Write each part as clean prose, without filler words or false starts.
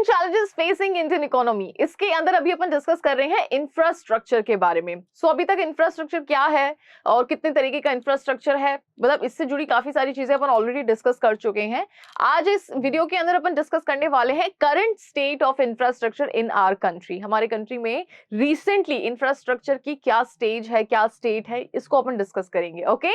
Important challenges facing Indian economy, इसके अंदर अभी अपन डिस्कस कर रहे हैं इंफ्रास्ट्रक्चर के बारे में। सो अभी तक इंफ्रास्ट्रक्चर क्या है और कितने तरीके का इंफ्रास्ट्रक्चर है, मतलब इससे जुड़ी काफी सारी चीजें अपन ऑलरेडी डिस्कस कर चुके हैं। आज इस वीडियो के अंदर अपन डिस्कस करने वाले हैं current state of infrastructure in our country. हमारे कंट्री में रिसेंटली इंफ्रास्ट्रक्चर की क्या स्टेज है, क्या स्टेट है, इसको अपन डिस्कस करेंगे। Okay,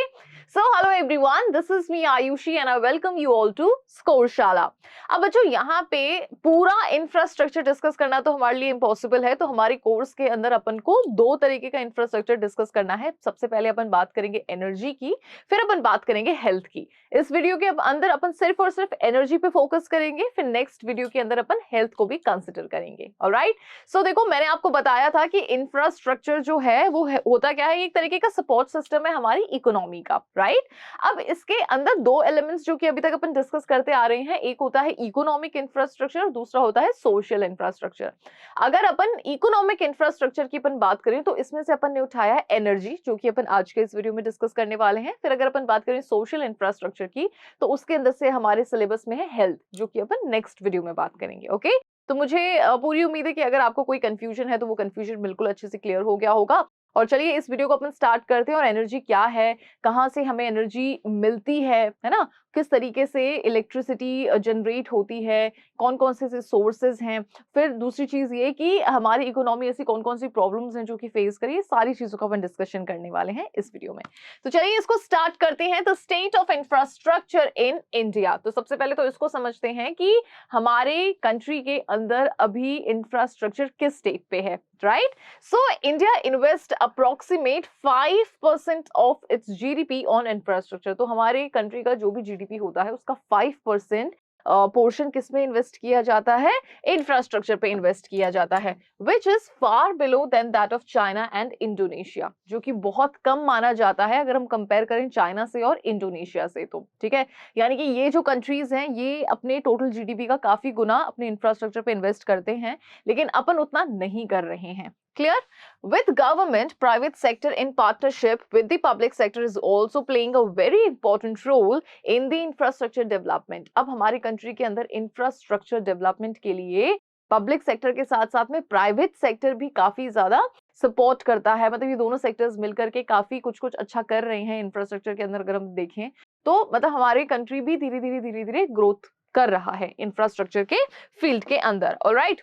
so hello everyone, this is me Ayushi and I welcome you all to Scoreshala. अब बच्चों यहाँ पे पूरा इंफ्रास्ट्रक्चर डिस्कस करना तो हमारे लिए इम्पॉसिबल है, तो हमारे कोर्स के अंदर अपन को दो तरीके का इंफ्रास्ट्रक्चर डिस्कस करना है। सबसे पहले अपन बात करेंगे एनर्जी की, फिर अपन बात करेंगे हेल्थ की। इस वीडियो के अंदर अपन सिर्फ और सिर्फ एनर्जी पे फोकस करेंगे, फिर नेक्स्ट वीडियो के अंदर अपन हेल्थ को भी कंसिडर करेंगे। ऑलराइट, सो देखो मैंने आपको बताया था कि इंफ्रास्ट्रक्चर जो है वो होता क्या है, एक तरीके का सपोर्ट सिस्टम है हमारी इकोनॉमी का। राइट, अब इसके अंदर दो एलिमेंट्स जो कि अभी तक अपन डिस्कस करते आ रहे हैं, एक होता है इकोनॉमिक इंफ्रास्ट्रक्चर और दूसरा होता है सोशल इंफ्रास्ट्रक्चर। अगर अपन इकोनॉमिक इंफ्रास्ट्रक्चर की अपन बात करें तो इसमें से अपन ने उठाया है एनर्जी, जो कि अपन आज के इस वीडियो में डिस्कस करने वाले हैं। फिर अगर अपन बात करें सोशल इंफ्रास्ट्रक्चर की तो उसके अंदर से हमारे सिलेबस में है हेल्थ, जो कि अपन नेक्स्ट वीडियो में बात करेंगे। ओके, तो मुझे पूरी उम्मीद है कि अगर आपको कोई कंफ्यूजन है तो वो कंफ्यूजन बिल्कुल अच्छे से क्लियर हो गया होगा। और चलिए इस वीडियो को अपन स्टार्ट करते हैं। और एनर्जी क्या है, कहाँ से हमें एनर्जी मिलती है ना, किस तरीके से इलेक्ट्रिसिटी जनरेट होती है, कौन कौन से सोर्सेज हैं, फिर दूसरी चीज ये कि हमारी इकोनॉमी ऐसी कौन कौन सी प्रॉब्लम्स हैं जो कि फेस करी, सारी चीजों का अपन डिस्कशन करने वाले हैं इस वीडियो में। तो चलिए इसको स्टार्ट करते हैं। The state of infrastructure in India. तो सबसे पहले तो इसको समझते हैं कि हमारे कंट्री के अंदर अभी इंफ्रास्ट्रक्चर किस स्टेट पे है। Right, so India invest approximate 5% of its GDP on infrastructure. तो हमारे कंट्री का जो भी जीडीपी होता है उसका 5% पोर्शन किसमें इन्वेस्ट किया जाता है, इंफ्रास्ट्रक्चर पे इन्वेस्ट किया जाता है, which is far below than that of China and Indonesia, जो कि बहुत कम माना जाता है अगर हम कंपेयर करें चाइना से और इंडोनेशिया से। तो ठीक है, यानी कि ये जो कंट्रीज हैं ये अपने टोटल जीडीपी का काफी गुना अपने इंफ्रास्ट्रक्चर पे इन्वेस्ट करते हैं, लेकिन अपन उतना नहीं कर रहे हैं। Clear? With government, private sector in partnership with the public sector is also playing a very important role in the infrastructure development. अब हमारी कंट्री के अंदर इंफ्रास्ट्रक्चर डेवलपमेंट के लिए पब्लिक सेक्टर के साथ साथ में प्राइवेट सेक्टर भी काफी ज्यादा सपोर्ट करता है। मतलब ये दोनों सेक्टर्स मिलकर के काफी कुछ कुछ अच्छा कर रहे हैं इंफ्रास्ट्रक्चर के अंदर। अगर हम देखें तो मतलब हमारी कंट्री भी धीरे धीरे ग्रोथ कर रहा है इंफ्रास्ट्रक्चर के फील्ड के अंदर। Alright,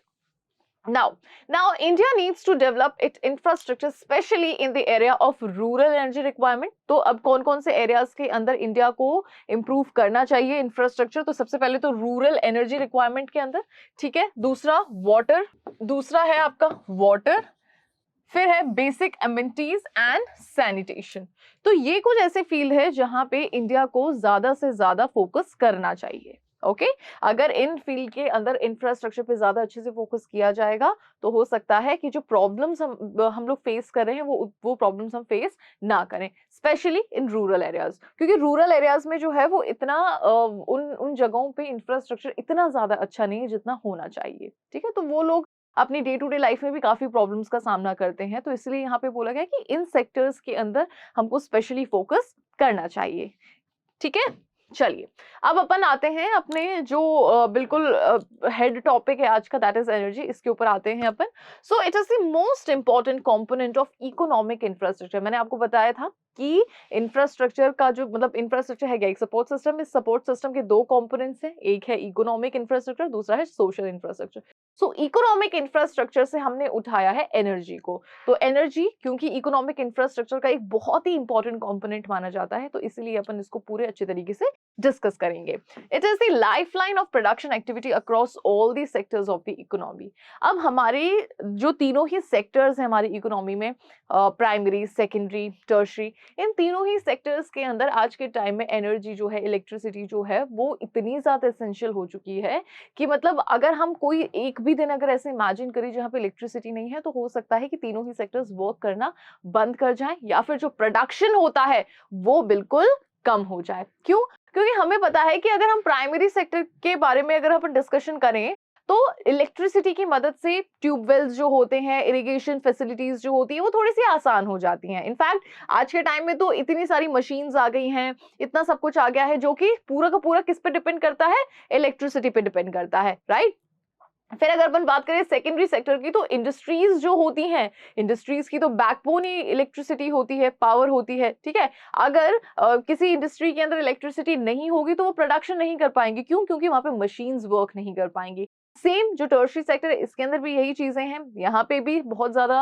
Now India needs to develop its infrastructure, especially in the area of rural energy requirement. तो अब कौन कौन से एरियाज के अंदर इंडिया को इम्प्रूव करना चाहिए इंफ्रास्ट्रक्चर? तो सबसे पहले तो रूरल एनर्जी रिक्वायरमेंट के अंदर, ठीक है। दूसरा वाटर, दूसरा है आपका वाटर, फिर है बेसिक एमिनिटीज एंड सैनिटेशन। तो ये कुछ ऐसे फील्ड है जहां पे इंडिया को ज्यादा से ज्यादा फोकस करना चाहिए। ओके, अगर इन फील्ड के अंदर इंफ्रास्ट्रक्चर पे ज्यादा अच्छे से फोकस किया जाएगा तो हो सकता है कि जो प्रॉब्लम्स हम लोग फेस कर रहे हैं वो प्रॉब्लम्स हम फेस ना करें, स्पेशली इन रूरल एरियाज। क्योंकि रूरल एरियाज में जो है वो इतना उन जगहों पे इंफ्रास्ट्रक्चर इतना ज्यादा अच्छा नहीं है जितना होना चाहिए। ठीक है, तो वो लोग अपनी डे टू डे लाइफ में भी काफी प्रॉब्लम्स का सामना करते हैं। तो इसलिए यहाँ पे बोला गया कि इन सेक्टर्स के अंदर हमको स्पेशली फोकस करना चाहिए। ठीक है, चलिए अब अपन आते हैं अपने जो बिल्कुल हेड टॉपिक है आज का, दैट इज एनर्जी। इसके ऊपर आते हैं अपन। So it is the most important component of economic infrastructure. मैंने आपको बताया था कि इंफ्रास्ट्रक्चर का जो मतलब इंफ्रास्ट्रक्चर है क्या, एक सपोर्ट सिस्टम। इस सपोर्ट सिस्टम के दो कंपोनेंट्स हैं, एक है इकोनॉमिक इंफ्रास्ट्रक्चर, दूसरा है सोशल इंफ्रास्ट्रक्चर। सो इकोनॉमिक इंफ्रास्ट्रक्चर से हमने उठाया है एनर्जी को। तो एनर्जी क्योंकि इकोनॉमिक इंफ्रास्ट्रक्चर का एक बहुत ही इंपॉर्टेंट कंपोनेंट माना जाता है, तो इसीलिए अपन इसको पूरे अच्छे तरीके से डिस्कस करेंगे। It is the lifeline of production activity across all the sectors of the economy. अब हमारे जो तीनों ही सेक्टर्स हैं हमारी इकोनॉमी में, प्राइमरी, सेकेंडरी, टर्शरी, इन तीनों ही सेक्टर्स के अंदर आज के टाइम में एनर्जी जो है, इलेक्ट्रिसिटी जो है, वो इतनी ज्यादा एसेंशियल हो चुकी है कि मतलब अगर हम कोई एक भी दिन अगर ऐसे इमेजिन करें जहां पे इलेक्ट्रिसिटी नहीं है तो हो सकता है कि तीनों ही सेक्टर्स वर्क करना बंद कर जाएं या फिर जो प्रोडक्शन होता है वो बिल्कुल कम हो जाए। क्यों? क्योंकि हमें पता है कि अगर हम प्राइमरी सेक्टर के बारे में अगर अपन डिस्कशन करें तो इलेक्ट्रिसिटी की मदद से ट्यूबवेल्स जो होते हैं, इरिगेशन फैसिलिटीज जो होती है वो थोड़ी सी आसान हो जाती हैं। इनफैक्ट आज के टाइम में तो इतनी सारी मशीन्स आ गई हैं, इतना सब कुछ आ गया है जो कि पूरा का पूरा किस पे डिपेंड करता है, इलेक्ट्रिसिटी पे डिपेंड करता है। राइट, फिर अगर अपन बात करें सेकेंडरी सेक्टर की, तो इंडस्ट्रीज जो होती हैं, इंडस्ट्रीज की तो बैकबोन ही इलेक्ट्रिसिटी होती है, पावर होती है, ठीक है। अगर किसी इंडस्ट्री के अंदर इलेक्ट्रिसिटी नहीं होगी तो वो प्रोडक्शन नहीं कर पाएंगे, क्यों? क्योंकि वहां पे मशीन्स वर्क नहीं कर पाएंगी। सेम जो टर्शरी सेक्टर है, इसके अंदर भी यही चीजें हैं, यहाँ पे भी बहुत ज्यादा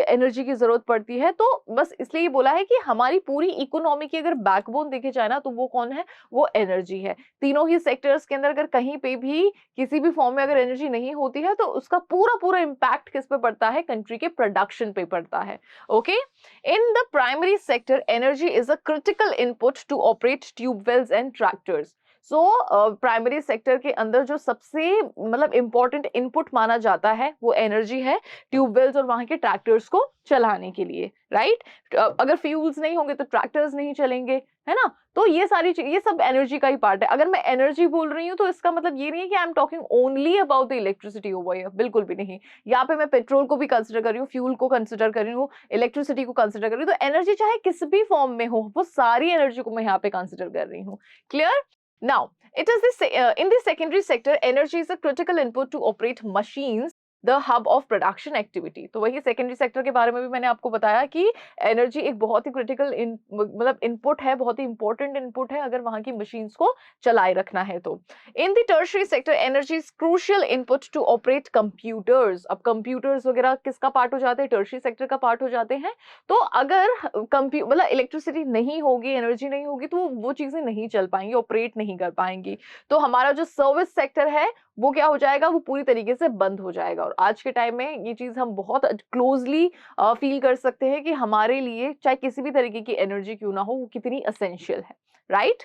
एनर्जी की जरूरत पड़ती है। तो बस इसलिए बोला है कि हमारी पूरी इकोनॉमी की अगर बैकबोन देखे जाए ना, तो वो कौन है? वो एनर्जी है। तीनों ही सेक्टर्स के अंदर अगर कहीं पे भी किसी भी फॉर्म में अगर एनर्जी नहीं होती है, तो उसका पूरा पूरा इम्पैक्ट किस पे पड़ता है? कंट्री के प्रोडक्शन पे पड़ता है। Okay, in the primary sector energy is a critical input to operate tubewells and tractors. So primary sector के अंदर जो सबसे मतलब इंपॉर्टेंट इनपुट माना जाता है वो एनर्जी है, ट्यूबवेल्स और वहां के ट्रैक्टर्स को चलाने के लिए, राइट? अगर फ्यूल्स नहीं होंगे तो ट्रैक्टर्स नहीं चलेंगे, है ना? तो ये सारी ये सब एनर्जी का ही पार्ट है। अगर मैं एनर्जी बोल रही हूँ तो इसका मतलब ये नहीं है कि I am talking only about the electricity over here, बिल्कुल भी नहीं। यहाँ पे मैं पेट्रोल को भी कंसिडर कर रही हूँ, फ्यूल को कंसिडर कर रही हूँ, इलेक्ट्रिसिटी को कंसिडर कर रही हूँ। तो एनर्जी चाहे किस भी फॉर्म में हो, वो सारी एनर्जी को मैं यहाँ पे कंसिडर कर रही हूँ। Clear? Now, it is this in the secondary sector, energy is a critical input to operate machines, the hub of production activity। तो वही सेकेंडरी सेक्टर के बारे में भी मैंने आपको बताया कि एनर्जी एक बहुत ही क्रिटिकल मतलब इनपुट है, बहुत ही इंपॉर्टेंट इनपुट है अगर वहां की मशीन्स को चलाए रखना है तो। In the tertiary sector energy is crucial input to operate computers. अब कंप्यूटर्स वगैरह किसका पार्ट हो जाते हैं? टर्शरी सेक्टर का पार्ट हो जाते हैं। तो अगर मतलब इलेक्ट्रिसिटी नहीं होगी, एनर्जी नहीं होगी, तो वो चीजें नहीं चल पाएंगी, ऑपरेट नहीं कर पाएंगी। तो हमारा जो सर्विस सेक्टर है वो क्या हो जाएगा? वो पूरी तरीके से बंद हो जाएगा। और आज के टाइम में ये चीज हम बहुत क्लोजली फील कर सकते हैं कि हमारे लिए चाहे किसी भी तरीके की एनर्जी क्यों ना हो, वो कितनी असेंशियल है, राइट?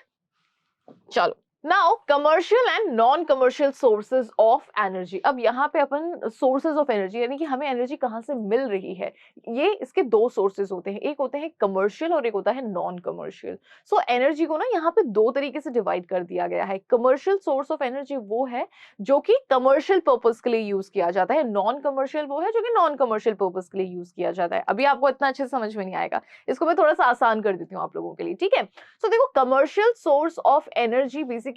चलो, now commercial and non commercial sources of energy. अब यहाँ पे अपन सोर्सेज ऑफ एनर्जी यानी कि हमें एनर्जी कहाँ से मिल रही है, ये इसके दो सोर्सेज होते हैं, एक होते हैं कमर्शियल और एक होता है नॉन कमर्शियल। सो एनर्जी को ना यहाँ पे दो तरीके से डिवाइड कर दिया गया है। कमर्शियल सोर्स ऑफ एनर्जी वो है जो कि कमर्शियल पर्पज के लिए यूज किया जाता है, नॉन कमर्शियल वो है जो कि नॉन कमर्शियल पर्पज के लिए यूज किया जाता है। अभी आपको इतना अच्छे से समझ में नहीं आएगा, इसको मैं थोड़ा सा आसान कर देती हूँ आप लोगों के लिए, ठीक है? सो देखो, commercial source of energy basically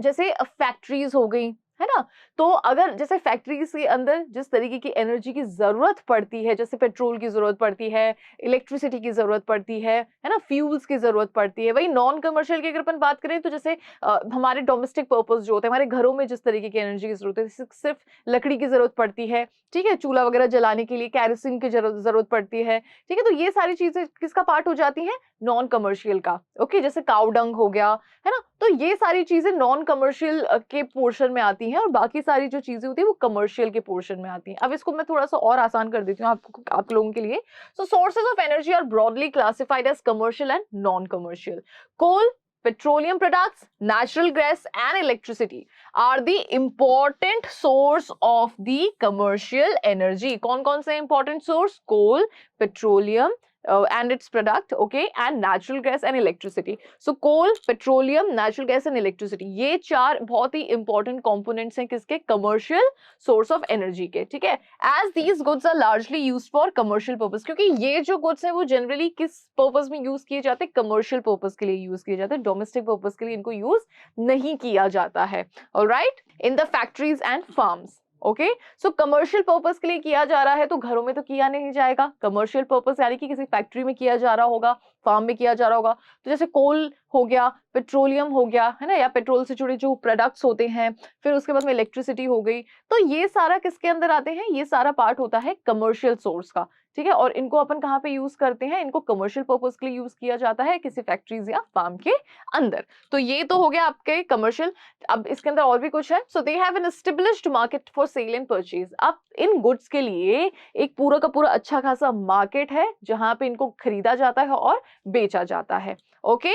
जैसे फैक्ट्रीज हो गई, है ना? तो अगर जैसे फैक्ट्रीज के अंदर जिस तरीके की एनर्जी की जरूरत पड़ती है, जैसे पेट्रोल की जरूरत पड़ती है, इलेक्ट्रिसिटी की जरूरत पड़ती है ना, फ्यूल्स की जरूरत पड़ती है। वही नॉन कमर्शियल की अगर अपन बात करें तो जैसे हमारे डोमेस्टिक पर्पस जो होते हैं, हमारे घरों में जिस तरीके की एनर्जी की जरूरत है, सिर्फ लकड़ी की जरूरत पड़ती है, ठीक है, चूल्हा वगैरह जलाने के लिए कैरोसिन की जरूरत पड़ती है, ठीक है। तो ये सारी चीजें किसका पार्ट हो जाती हैं? नॉन कमर्शियल का। ओके, जैसे काउ डंग हो गया, है ना? तो ये सारी चीजें नॉन कमर्शियल के पोर्शन में आती हैं और बाकी सारी जो चीजें होती है वो कमर्शियल के पोर्शन में आती हैं। अब इसको मैं थोड़ा सा और आसान कर देती हूँ आप लोगों के लिए। So sources of energy are broadly classified as commercial and non commercial. Coal, petroleum products, natural gas and electricity are the important source of the commercial energy। कौन कौन से important source? Coal, petroleum and its product, okay, and natural gas and electricity। So coal, petroleum, natural gas and electricity, ये चार बहुत ही important components हैं किसके? commercial source of energy के, ठीक है? As these goods are largely used for commercial purpose, क्योंकि ये जो goods हैं वो generally किस purpose में use किए जाते हैं? commercial purpose के लिए use किए जाते हैं, domestic purpose के लिए इनको use नहीं किया जाता है। Alright, in the factories and farms। Okay, so commercial purpose के लिए किया जा रहा है तो घरों में तो किया नहीं जाएगा। कमर्शियल पर्पस यानी कि किसी फैक्ट्री में किया जा रहा होगा, फार्म में किया जा रहा होगा। तो जैसे कोल हो गया, पेट्रोलियम हो गया, है ना, या पेट्रोल से जुड़े जो प्रोडक्ट्स होते हैं, फिर उसके बाद में इलेक्ट्रिसिटी हो गई। तो ये सारा किसके अंदर आते हैं? ये सारा पार्ट होता है कमर्शियल सोर्स का, ठीक है। और इनको अपन कहाँ पे यूज करते हैं? इनको कमर्शियल पर्पस के लिए यूज किया जाता है किसी फैक्ट्रीज या फार्म के अंदर। तो ये तो हो गया आपके कमर्शियल। अब इसके अंदर और भी कुछ है। So they have an established market for sale and purchase. अब इन गुड्स के लिए एक पूरा का पूरा अच्छा खासा मार्केट है जहां पे इनको खरीदा जाता है और बेचा जाता है। ओके,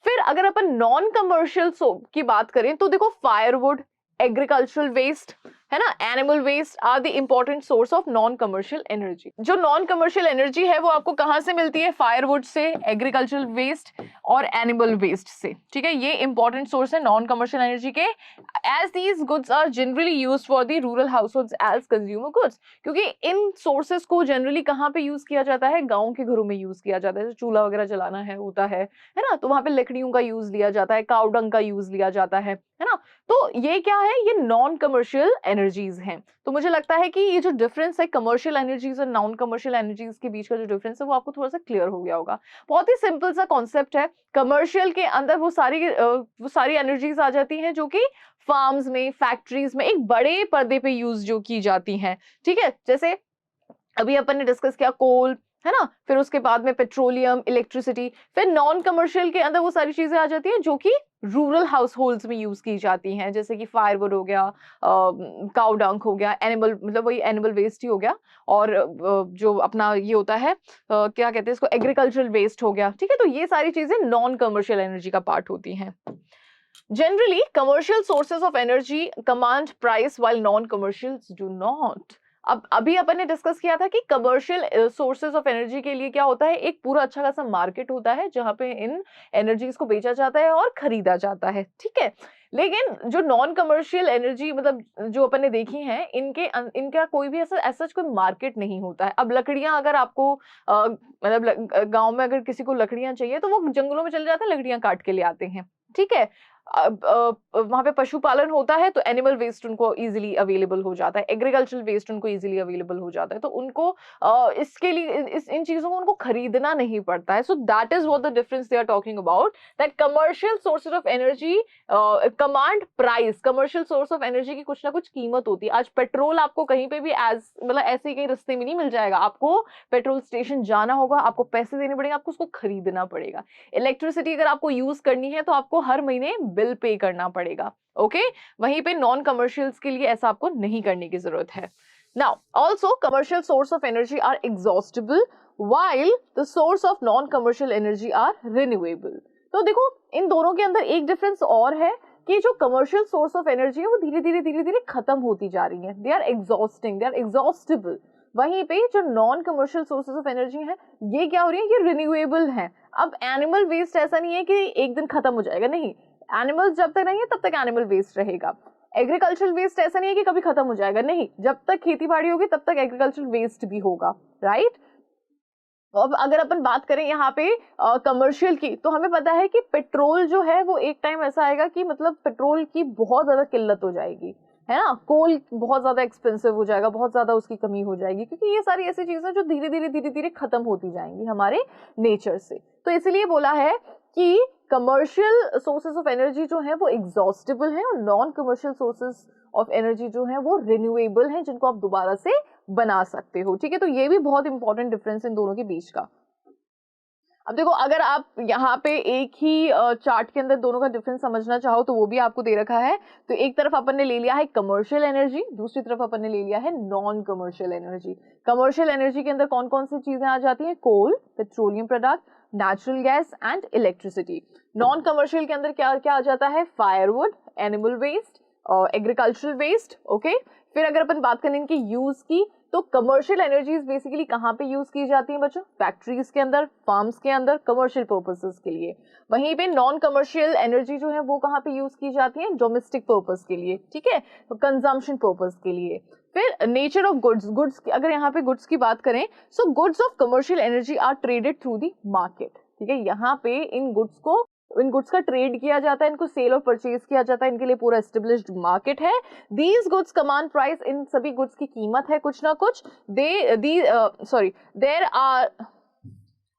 फिर अगर अपन नॉन कमर्शियल की बात करें तो देखो, फायरवुड, एग्रीकल्चरल वेस्ट, है ना, animal waste are the important source of non commercial energy. जो नॉन कमर्शियल एनर्जी है वो आपको कहां से मिलती है? फायरवुड से, एग्रीकल्चरल वेस्ट और एनिमल वेस्ट से, ठीक है। ये इंपॉर्टेंट सोर्स है नॉन कमर्शियल एनर्जी के। As these goods are generally used for the rural households as consumer goods, क्योंकि इन सोर्सेज को जनरली कहां पे यूज किया जाता है? गांव के घरों में यूज किया जाता है। जैसे चूल्हा वगैरह जलाना है होता है ना, तो वहां पे लकड़ियों का यूज लिया जाता है, काउ डंग का यूज लिया जाता है ना। तो ये क्या है, ये नॉन कमर्शियल एनर्जीज हैं। तो मुझे लगता है कि ये जो डिफरेंस है कमर्शियल एनर्जीज और नॉन कमर्शियल एनर्जीज के बीच का जो डिफरेंस है वो आपको थोड़ा सा क्लियर हो गया होगा। बहुत ही सिंपल सा कॉन्सेप्ट है, कमर्शियल के अंदर वो सारी एनर्जीज आ जाती हैं जो कि फार्म्स में, फैक्ट्रीज में एक बड़े पर्दे पे यूज जो की जाती हैं, ठीक है। जैसे अभी अपन ने डिस्कस किया कोल, है ना, फिर उसके बाद में पेट्रोलियम, इलेक्ट्रिसिटी। फिर नॉन कमर्शियल के अंदर वो सारी चीजें आ जाती हैं जो कि रूरल हाउस होल्ड्स में यूज की जाती हैं, जैसे कि फायरवुड हो गया, काउ डंग हो गया, एनिमल मतलब वही एनिमल वेस्ट ही हो गया, और जो अपना ये होता है क्या कहते हैं इसको, एग्रीकल्चरल वेस्ट हो गया, ठीक है। तो ये सारी चीजें नॉन कमर्शियल एनर्जी का पार्ट होती हैं। Generally, commercial sources of energy command price while non-commercials do not. अब अभी अपन ने डिस्कस किया था कि कमर्शियल सोर्सेज ऑफ एनर्जी के लिए क्या होता है, एक पूरा अच्छा खासा मार्केट होता है जहां पे इन एनर्जीज को बेचा जाता है और खरीदा जाता है, ठीक है। लेकिन जो नॉन कमर्शियल एनर्जी मतलब जो अपन ने देखी है, इनका कोई भी ऐसा कोई मार्केट नहीं होता है। अब लकड़ियां अगर आपको मतलब गांव में अगर किसी को लकड़ियां चाहिए तो वो जंगलों में चले जाते हैं, लकड़ियां काट के ले आते हैं, ठीक है। वहां पे पशुपालन होता है तो एनिमल वेस्ट उनको इजीली अवेलेबल हो जाता है, एग्रीकल्चरल वेस्ट उनको इजीली अवेलेबल हो जाता है, तो उनको इसके लिए इन चीजों को उनको खरीदना नहीं पड़ता है। So that is what the difference they are talking about, that commercial sources of energy command price. Commercial source of energy की कुछ ना कुछ कीमत होती है। आज पेट्रोल आपको कहीं पे भी मतलब ऐसे ही कहीं रास्ते में नहीं मिल जाएगा, आपको पेट्रोल स्टेशन जाना होगा, आपको पैसे देने पड़ेंगे, आपको उसको खरीदना पड़ेगा। इलेक्ट्रिसिटी अगर आपको यूज करनी है तो आपको हर महीने बिल पे करना पड़ेगा, ओके। वहीं पे नॉन कमर्शियल्स के लिए ऐसा आपको नहीं करने की जरूरत है। Now also commercial source of energy are exhaustible while the source of non commercial energy are renewable। तो देखो इन दोनों के अंदर एक डिफरेंस और है कि जो कमर्शियल सोर्स ऑफ एनर्जी है वो धीरे धीरे खत्म होती जा रही है, they are exhausting, they are exhaustible. वहीं पे जो non commercial sources of energy है ये क्या हो रही है, ये रिन्यूएबल है। अब एनिमल वेस्ट ऐसा नहीं है कि एक दिन खत्म हो जाएगा, नहीं, एनिमल्स जब तक रहेंगे तब तक एनिमल वेस्ट रहेगा। एग्रीकल्चरल वेस्ट ऐसा नहीं है कि कभी खत्म हो जाएगा, नहीं, जब तक खेती बाड़ी होगी तब तक एग्रीकल्चरल वेस्ट भी होगा, राइट। अब अगर अपन बात करें यहाँ पे कमर्शियल की, तो हमें पता है कि पेट्रोल जो है वो एक टाइम ऐसा आएगा कि मतलब पेट्रोल की बहुत ज्यादा किल्लत हो जाएगी, है ना, कोल बहुत ज्यादा एक्सपेंसिव हो जाएगा, बहुत ज्यादा उसकी कमी हो जाएगी, क्योंकि ये सारी ऐसी चीजें जो धीरे धीरे खत्म होती जाएंगी हमारे नेचर से। तो इसलिए बोला है कि कमर्शियल सोर्सेज ऑफ एनर्जी जो है वो एग्जॉस्टेबल है और non commercial sources of energy जो है वो रिन्यूएबल है, जिनको आप दोबारा से बना सकते हो, ठीक है। तो ये भी बहुत इंपॉर्टेंट डिफरेंस इन दोनों के बीच का। अब देखो अगर आप यहाँ पे एक ही चार्ट के अंदर दोनों का डिफरेंस समझना चाहो तो वो भी आपको दे रखा है। तो एक तरफ अपन ने ले लिया है कमर्शियल एनर्जी, दूसरी तरफ अपन ने ले लिया है non commercial energy. Commercial energy के अंदर कौन कौन सी चीजें आ जाती हैं, coal, petroleum product, natural gas and electricity. Non commercial के अंदर क्या क्या आ जाता है, firewood, animal waste, agricultural waste, okay. फिर अगर अपन बात करें इनके यूज की, तो कमर्शियल एनर्जीज बेसिकली कहाँ पे यूज की जाती हैं बच्चों, फैक्ट्रीज के अंदर, फार्म्स के अंदर, कमर्शियल पर्पसेस के लिए। वहीं पे नॉन कमर्शियल एनर्जी जो है वो कहाँ पे यूज की जाती है, डोमेस्टिक पर्पस के लिए, ठीक है, तो कंजम्पशन पर्पस के लिए। फिर नेचर ऑफ गुड्स, गुड्स अगर यहाँ पे गुड्स की बात करें, so goods of commercial energy are traded through the market, ठीक है। यहाँ पे इन गुड्स का ट्रेड किया जाता है, इनको सेल और परचेज किया जाता है, इनके लिए पूरा एस्टेब्लिश्ड मार्केट है। दीज गुड्स कमांड प्राइस, इन सभी गुड्स की कीमत है कुछ ना कुछ।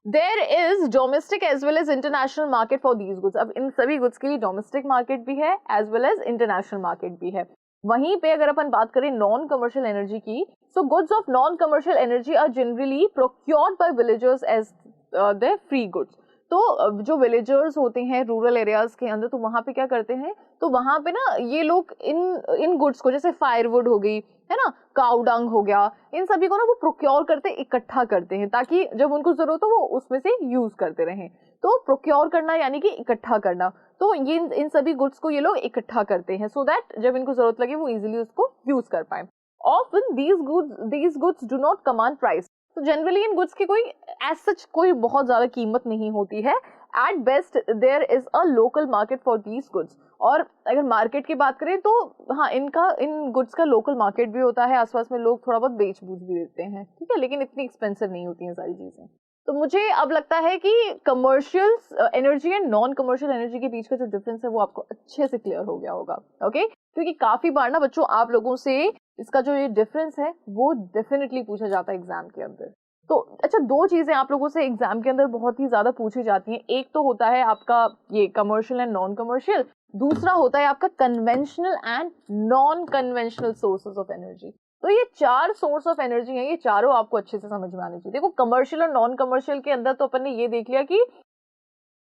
There is domestic as well as international market for these goods. अब इन सभी गुड्स के लिए डोमेस्टिक मार्केट भी है as well as international market भी है। वहीं पे अगर अपन बात करें नॉन कमर्शियल एनर्जी की, so goods of non commercial energy are generally procured by villagers as their free goods. तो जो विलेजर्स होते हैं रूरल एरियाज के अंदर, तो वहां पे क्या करते हैं, तो वहां पे ना ये लोग इन गुड्स को, जैसे फायरवुड हो गई, है ना, काउ डंग हो गया, इन सभी को ना वो प्रोक्योर करते, इकट्ठा करते हैं, ताकि जब उनको जरूरत हो वो उसमें से यूज करते रहें। तो प्रोक्योर करना यानी कि इकट्ठा करना। तो ये इन सभी गुड्स को ये लोग इकट्ठा करते हैं, सो दैट जब इनको जरूरत लगे वो इजिली उसको यूज कर पाए। Often these goods do not command price। तो जनरली इन गुड्स की कोई एज सच कोई बहुत ज्यादा कीमत नहीं होती है। At best there is a local market for these goods. और अगर मार्केट की बात करें तो हाँ, इन गुड्स का लोकल मार्केट भी होता है, आसपास में लोग थोड़ा बहुत बेच बूझ भी देते हैं, ठीक है, लेकिन इतनी एक्सपेंसिव नहीं होती हैं सारी चीजें। तो मुझे अब लगता है कि commercial energy and non commercial energy के बीच का जो डिफरेंस है वो आपको अच्छे से क्लियर हो गया होगा, ओके? क्योंकि काफी बार ना बच्चों आप लोगों से इसका जो ये डिफरेंस है वो डेफिनेटली पूछा जाता है एग्जाम के अंदर। तो अच्छा, दो चीजें आप लोगों से एग्जाम के अंदर बहुत ही ज्यादा पूछी जाती हैं। एक तो होता है आपका ये कमर्शियल एंड नॉन कमर्शियल, दूसरा होता है आपका conventional and non conventional sources of energy. तो ये चार सोर्स ऑफ एनर्जी हैं, ये चारों आपको अच्छे से समझ में आने चाहिए। देखो कमर्शियल और नॉन कमर्शियल के अंदर तो अपन ने ये देख लिया कि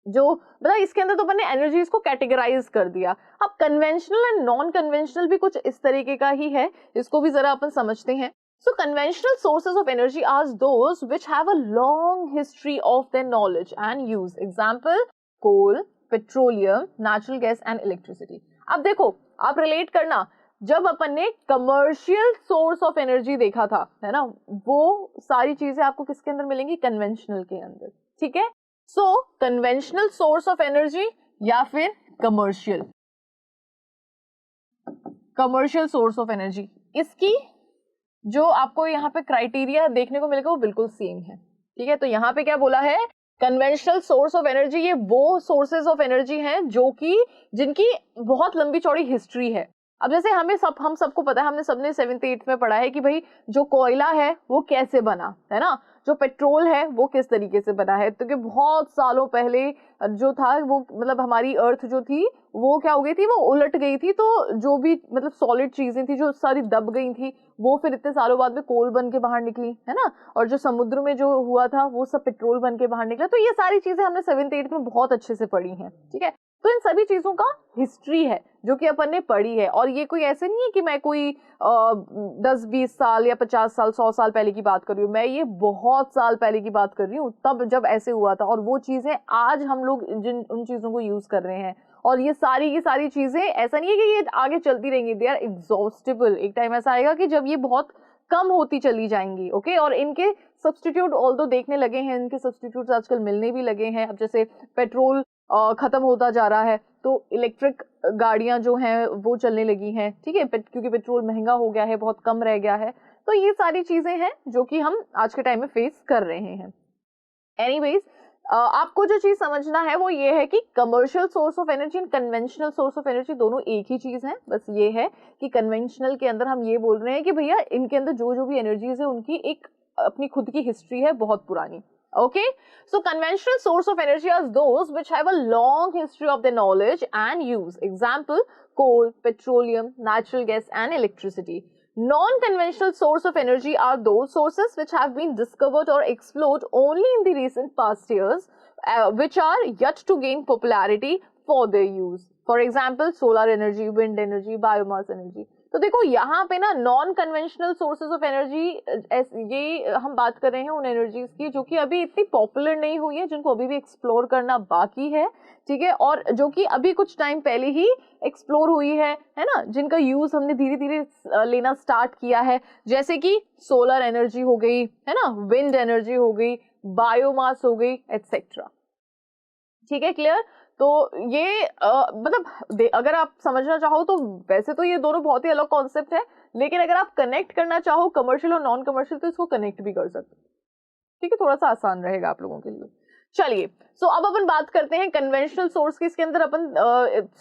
जो मतलब इसके अंदर तो अपन ने एनर्जीज को कैटेगराइज कर दिया। अब कन्वेंशनल एंड नॉन कन्वेंशनल भी कुछ इस तरीके का ही है, इसको भी जरा अपन समझते हैं। So conventional sources of energy are those which have a long history of their knowledge and use. Example, coal, petroleum, natural gas and electricity. अब देखो, आप रिलेट करना, जब अपन ने कमर्शियल सोर्स ऑफ एनर्जी देखा था, है ना, वो सारी चीजें आपको किसके अंदर मिलेंगी? कन्वेंशनल के अंदर, ठीक है? सो कन्वेंशनल सोर्स ऑफ एनर्जी या फिर कमर्शियल सोर्स ऑफ एनर्जी, इसकी जो आपको यहाँ पे क्राइटेरिया देखने को मिलेगा वो बिल्कुल सेम है, ठीक है? तो यहाँ पे क्या बोला है? कन्वेंशनल सोर्स ऑफ एनर्जी ये वो सोर्सेज ऑफ एनर्जी हैं जो कि जिनकी बहुत लंबी चौड़ी हिस्ट्री है। अब जैसे हम सबको पता है, हमने सबने 7th 8th में पढ़ा है कि भाई जो कोयला है वो कैसे बना, है ना, जो पेट्रोल है वो किस तरीके से बना है। तो कि बहुत सालों पहले जो था वो मतलब हमारी अर्थ जो थी वो क्या हो गई थी? वो उलट गई थी। तो जो भी मतलब सॉलिड चीजें थी जो सारी दब गई थी वो फिर इतने सालों बाद में कोल बन के बाहर निकली, है ना, और जो समुद्र में जो हुआ था वो सब पेट्रोल बन के बाहर निकला। तो ये सारी चीजें हमने 7th 8th में बहुत अच्छे से पढ़ी हैं, ठीक है? तो इन सभी चीजों का हिस्ट्री है जो कि अपन ने पढ़ी है, और ये कोई ऐसे नहीं है कि मैं कोई 10-20 साल या 50 साल 100 साल पहले की बात कर रही हूँ, मैं ये बहुत साल पहले की बात कर रही हूँ, तब जब ऐसे हुआ था, और वो चीजें आज हम लोग उन चीजों को यूज कर रहे हैं। और ये सारी की सारी चीजें ऐसा नहीं है कि ये आगे चलती रहेंगी, दे आर एग्जॉस्टेबल। एक टाइम ऐसा आएगा कि जब ये बहुत कम होती चली जाएंगी, ओके? और इनके सब्स्टिट्यूट ऑल्दो देखने लगे हैं, इनके सब्स्टिट्यूट आजकल मिलने भी लगे हैं। अब जैसे पेट्रोल खत्म होता जा रहा है तो इलेक्ट्रिक गाड़ियां जो हैं वो चलने लगी हैं, ठीक है, क्योंकि पेट्रोल महंगा हो गया है, बहुत कम रह गया है। तो ये सारी चीजें हैं जो कि हम आज के टाइम में फेस कर रहे हैं। एनीवेज, आपको जो चीज समझना है वो ये है कि commercial source of energy and conventional source of energy दोनों एक ही चीज है। बस ये है कि कन्वेंशनल के अंदर हम ये बोल रहे हैं कि भैया इनके अंदर जो भी एनर्जीज है उनकी एक अपनी खुद की हिस्ट्री है बहुत पुरानी, okay? So conventional source of energy are those which have a long history of their knowledge and use. Example, coal, petroleum, natural gas and electricity. Non-conventional source of energy are those sources which have been discovered or explored only in the recent past years, which are yet to gain popularity for their use. For example, solar energy, wind energy, biomass energy. तो देखो यहाँ पे ना non conventional sources of energy, ये हम बात कर रहे हैं उन एनर्जीज की जो कि अभी इतनी पॉपुलर नहीं हुई है, जिनको अभी भी एक्सप्लोर करना बाकी है, ठीक है, और जो कि अभी कुछ टाइम पहले ही एक्सप्लोर हुई है ना, जिनका यूज हमने धीरे धीरे लेना स्टार्ट किया है। जैसे कि सोलर एनर्जी हो गई, है ना, विंड एनर्जी हो गई, बायोमास हो गई, एटसेट्रा, ठीक है, क्लियर? तो ये मतलब अगर आप समझना चाहो तो वैसे तो ये दोनों बहुत ही अलग कॉन्सेप्ट है, लेकिन अगर आप कनेक्ट करना चाहो कमर्शियल और नॉन कमर्शियल तो इसको कनेक्ट भी कर सकते हो, ठीक है? थोड़ा सा आसान रहेगा आप लोगों के लिए। चलिए, सो अब अपन बात करते हैं कन्वेंशनल सोर्स की। इसके अंदर अपन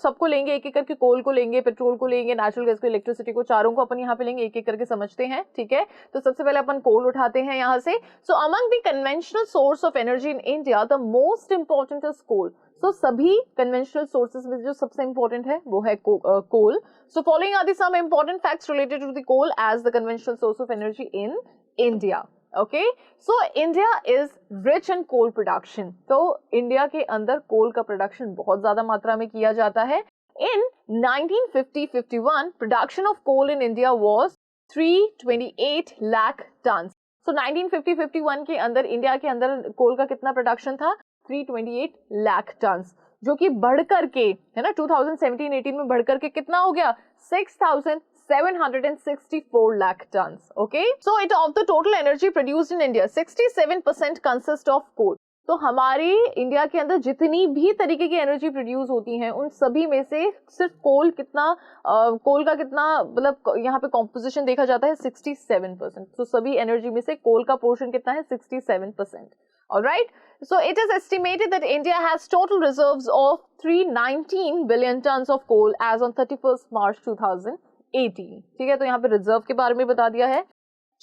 सबको लेंगे एक एक करके, कोल को लेंगे, पेट्रोल को लेंगे, नेचुरल गैस को, इलेक्ट्रिसिटी को, चारों को अपन यहाँ पे लेंगे, एक एक करके समझते हैं, ठीक है? तो सबसे पहले अपन कोल उठाते हैं यहाँ से। So among the conventional source of energy in India the most important is coal. So सभी कन्वेंशनल सोर्सेज में जो सबसे इंपॉर्टेंट है वो है coal. So following are the some important facts related to the coal as the conventional source of energy in India. Okay, so India is rich in coal production. तो India के अंदर कोल का प्रोडक्शन बहुत ज्यादा मात्रा में किया जाता है। In 1950-51, production of coal in India was 328 lakh tons. So 1950-51 के अंदर इंडिया के अंदर कोल का कितना प्रोडक्शन था? 328 लाख टन्स, जो कि बढ़ करके, है ना, 2017-18 में बढ़ करके कितना हो गया? 6,764 lakh tons. Okay, so it of the total energy produced in India, 67% consist of coal. तो हमारी इंडिया के अंदर जितनी भी तरीके की एनर्जी प्रोड्यूस होती हैं उन सभी में से सिर्फ कोल का कितना मतलब यहाँ पे कॉम्पोजिशन देखा जाता है 67%। तो सभी एनर्जी में से कोल का पोर्शन कितना है? 67%। Alright, so it is estimated that India has total reserves of 319 billion tons of coal as on 31st March 2018. ठीक है, तो यहाँ पे रिजर्व के बारे में बता दिया है.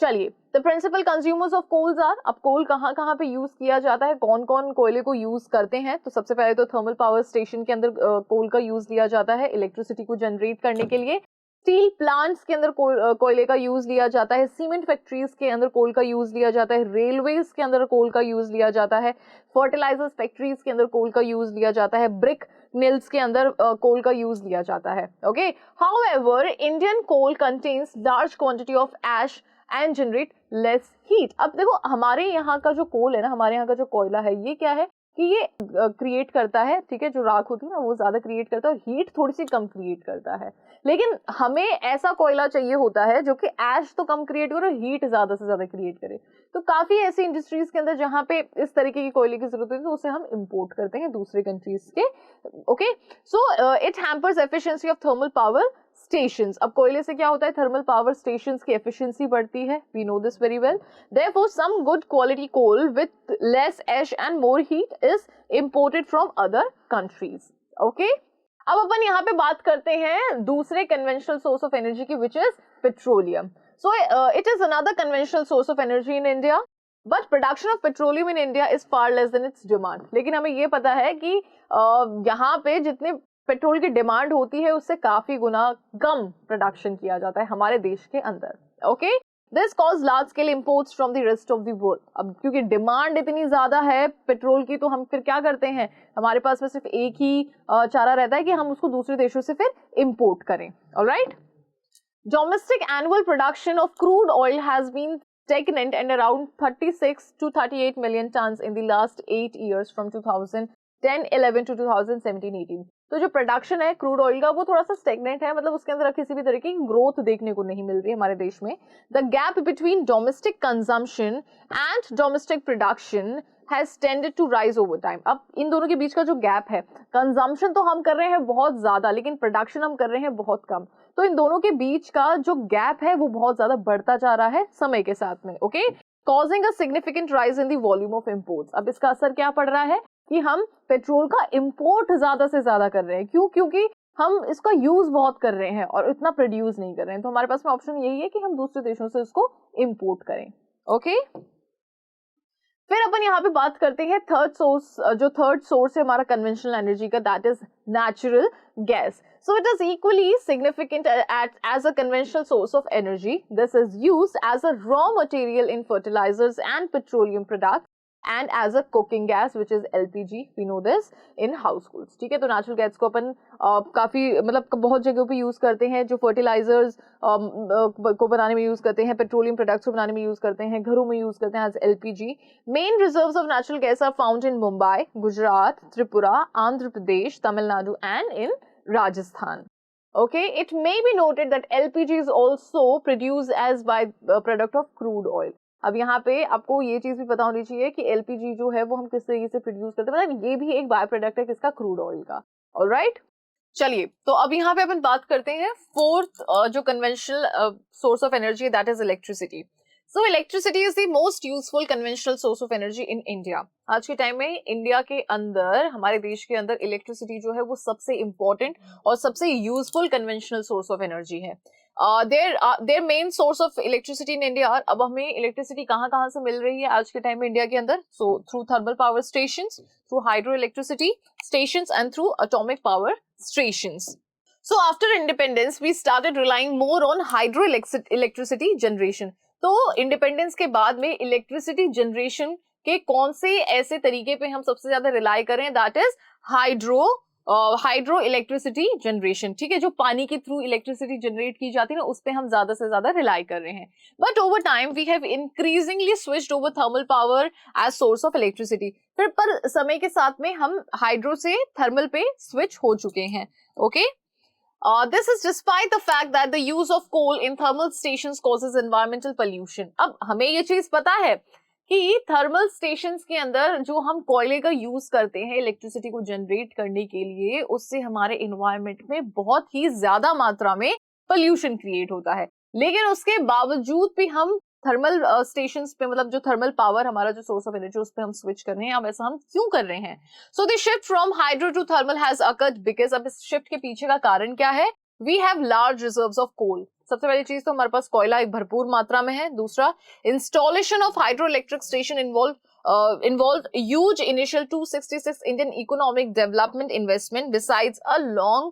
चलिए, the principal consumers of coals are, अब कोल कहाँ कहाँ पे यूज किया जाता है, कौन कौन कोयले को यूज करते हैं. तो सबसे पहले तो थर्मल पावर स्टेशन के अंदर कोल का यूज लिया जाता है इलेक्ट्रिसिटी को जनरेट करने के लिए. स्टील प्लांट्स के अंदर कोयले का यूज लिया जाता है. सीमेंट फैक्ट्रीज के अंदर कोल का यूज लिया जाता है. रेलवेज के अंदर कोल का यूज लिया जाता है. फर्टिलाइजर्स फैक्ट्रीज के अंदर कोल का यूज लिया जाता है. ब्रिक मिल्स के अंदर कोल का यूज लिया जाता है. Okay, however Indian coal contains large quantity of ash and generate less heat. अब देखो, हमारे यहाँ का जो कोल है ना, हमारे यहाँ का जो कोयला है, ये क्या है कि ये क्रिएट करता है, ठीक है, जो राख होती है ना वो ज्यादा क्रिएट करता है और हीट थोड़ी सी कम क्रिएट करता है. लेकिन हमें ऐसा कोयला चाहिए होता है जो कि ऐश तो कम क्रिएट करे और हीट ज्यादा से ज्यादा क्रिएट करे. तो काफी ऐसी इंडस्ट्रीज के अंदर जहां पे इस तरीके की कोयले की जरूरत होती है तो उसे हम इंपोर्ट करते हैं दूसरे कंट्रीज के. Okay, so it hampers efficiency of thermal power stations. अब कोयले से क्या होता है, थर्मल पावर स्टेशंस की एफिशिएंसी बढ़ती है. We know this very well. Therefore some good quality coal with less ash and more heat is imported from other countries. Okay, अब अपन यहाँ पे बात करते हैं दूसरे कन्वेंशनल सोर्स ऑफ एनर्जी की, which is petroleum. So it is another conventional source of energy in India, but production of petroleum in India is far less than it's demand. लेकिन हमें ये पता है कि यहाँ पे जितने पेट्रोल की डिमांड होती है उससे काफी गुना कम प्रोडक्शन किया जाता है हमारे देश के अंदर. Okay, this cause large scale imports from the rest of the world. अब क्योंकि डिमांड इतनी ज्यादा है पेट्रोल की, तो हम फिर क्या करते हैं, हमारे पास में सिर्फ एक ही चारा रहता है कि हम उसको दूसरे देशों से फिर इंपोर्ट करें. Alright, domestic annual production of crude oil has been stagnant and around 36 to 38 million tons in the last 8 years from 2010-11 to 2017-18. तो जो प्रोडक्शन है क्रूड ऑयल का वो थोड़ा सा स्टेगनेंट है, मतलब उसके अंदर किसी भी तरीके की ग्रोथ देखने को नहीं मिल रही है हमारे देश में. The gap between domestic consumption and domestic production has tended to rise over time. अब इन दोनों के बीच का जो गैप है, कंजम्पशन तो हम कर रहे हैं बहुत ज्यादा लेकिन प्रोडक्शन हम कर रहे हैं बहुत कम, तो इन दोनों के बीच का जो गैप है वो बहुत ज्यादा बढ़ता जा रहा है समय के साथ में. Okay, causing a significant rise in the volume of imports. अब इसका असर क्या पड़ रहा है कि हम पेट्रोल का इंपोर्ट ज्यादा से ज्यादा कर रहे हैं. क्यों? क्योंकि हम इसका यूज बहुत कर रहे हैं और इतना प्रोड्यूस नहीं कर रहे हैं. तो हमारे पास में ऑप्शन यही है कि हम दूसरे देशों से इसको इंपोर्ट करें. ओके, फिर अपन यहाँ पे बात करते हैं थर्ड सोर्स. जो थर्ड सोर्स है हमारा कन्वेंशनल एनर्जी का, that is natural gas. So it is equally significant as a conventional source of energy. This is used as a raw material in fertilizers and petroleum products and as a cooking gas, which is LPG. We know this in households. ठीक है, तो natural gas को अपन काफी मतलब बहुत जगहों पे use करते हैं. जो फर्टिलाइजर्स को बनाने में यूज करते हैं, पेट्रोलियम प्रोडक्ट्स को बनाने में यूज करते हैं, घरों में यूज करते हैं as LPG. Main reserves of natural gas are found in Mumbai, Gujarat, Tripura, Andhra Pradesh, Tamil Nadu and in Rajasthan. Okay, it may be noted that LPG is also produced as by product of crude oil. अब यहाँ पे आपको ये चीज भी पता होनी चाहिए कि LPG जो है वो हम किस तरीके से प्रोड्यूस करते हैं, मतलब ये भी एक बाय प्रोडक्ट है किसका, क्रूड ऑयल का. ऑलराइट, चलिए, तो अब यहाँ पे अपन बात करते हैं फोर्थ जो conventional source of energy, that is electricity. So electricity is the most useful conventional source of energy in India. आज के टाइम में इंडिया के अंदर, हमारे देश के अंदर इलेक्ट्रिसिटी जो है वो सबसे इम्पोर्टेंट और सबसे useful conventional source of energy है. Their main source of electricity in India. अब हमें इलेक्ट्रिसिटी कहाँ से मिल रही है आज के टाइम में इंडिया के अंदर? So through thermal power stations, through hydro electricity stations and through atomic power stations. So after independence we started relying more on hydroelectricity generation. तो इंडिपेंडेंस के बाद में इलेक्ट्रिसिटी जनरेशन के कौन से ऐसे तरीके पे हम सबसे ज्यादा रिलाई करें, that is hydro electricity generation. ठीक है, जो पानी के थ्रू इलेक्ट्रिसिटी जनरेट की जाती है ना, उस पे हम ज्यादा से ज्यादा रिलाई कर रहे हैं. But over time we have increasingly switched over thermal power as source of electricity. फिर पर समय के साथ में हम हाइड्रो से थर्मल पे स्विच हो चुके हैं. Okay, this is despite the fact that the use of coal in thermal stations causes environmental pollution. अब हमें ये चीज पता है कि थर्मल स्टेशंस के अंदर जो हम कोयले का यूज करते हैं इलेक्ट्रिसिटी को जनरेट करने के लिए, उससे हमारे एनवायरनमेंट में बहुत ही ज्यादा मात्रा में पोल्यूशन क्रिएट होता है. लेकिन उसके बावजूद भी हम थर्मल स्टेशंस पे, मतलब जो थर्मल पावर हमारा जो सोर्स ऑफ एनर्जी उस पे हम स्विच कर रहे हैं, अब ऐसा हम क्यों कर रहे हैं? So the shift from hydro to thermal has occurred because, अब इस शिफ्ट के पीछे का कारण क्या है? We have large reserves of coal. सबसे पहली चीज तो हमारे पास कोयला एक भरपूर मात्रा में है। दूसरा, installation of hydro electric station involved huge initial 266 Indian economic development investment besides a long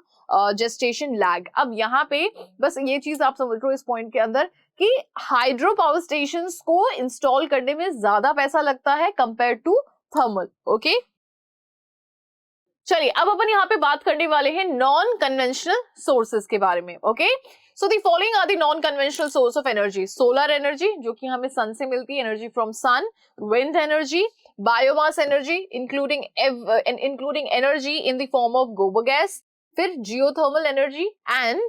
gestation lag। अब यहाँ पे बस ये चीज आप समझ लो इस पॉइंट के अंदर कि हाइड्रो पावर स्टेशंस को इंस्टॉल करने में ज्यादा पैसा लगता है कंपेयर टू थर्मल। ओके, चलिए अब अपन यहाँ पे बात करने वाले हैं नॉन कन्वेंशनल सोर्सेज के बारे में। Okay, so the following are the non conventional source of energy. Solar energy जो कि हमें सन से मिलती है, energy from sun. Wind energy, biomass energy including energy in the form of gobar gas. फिर geothermal energy and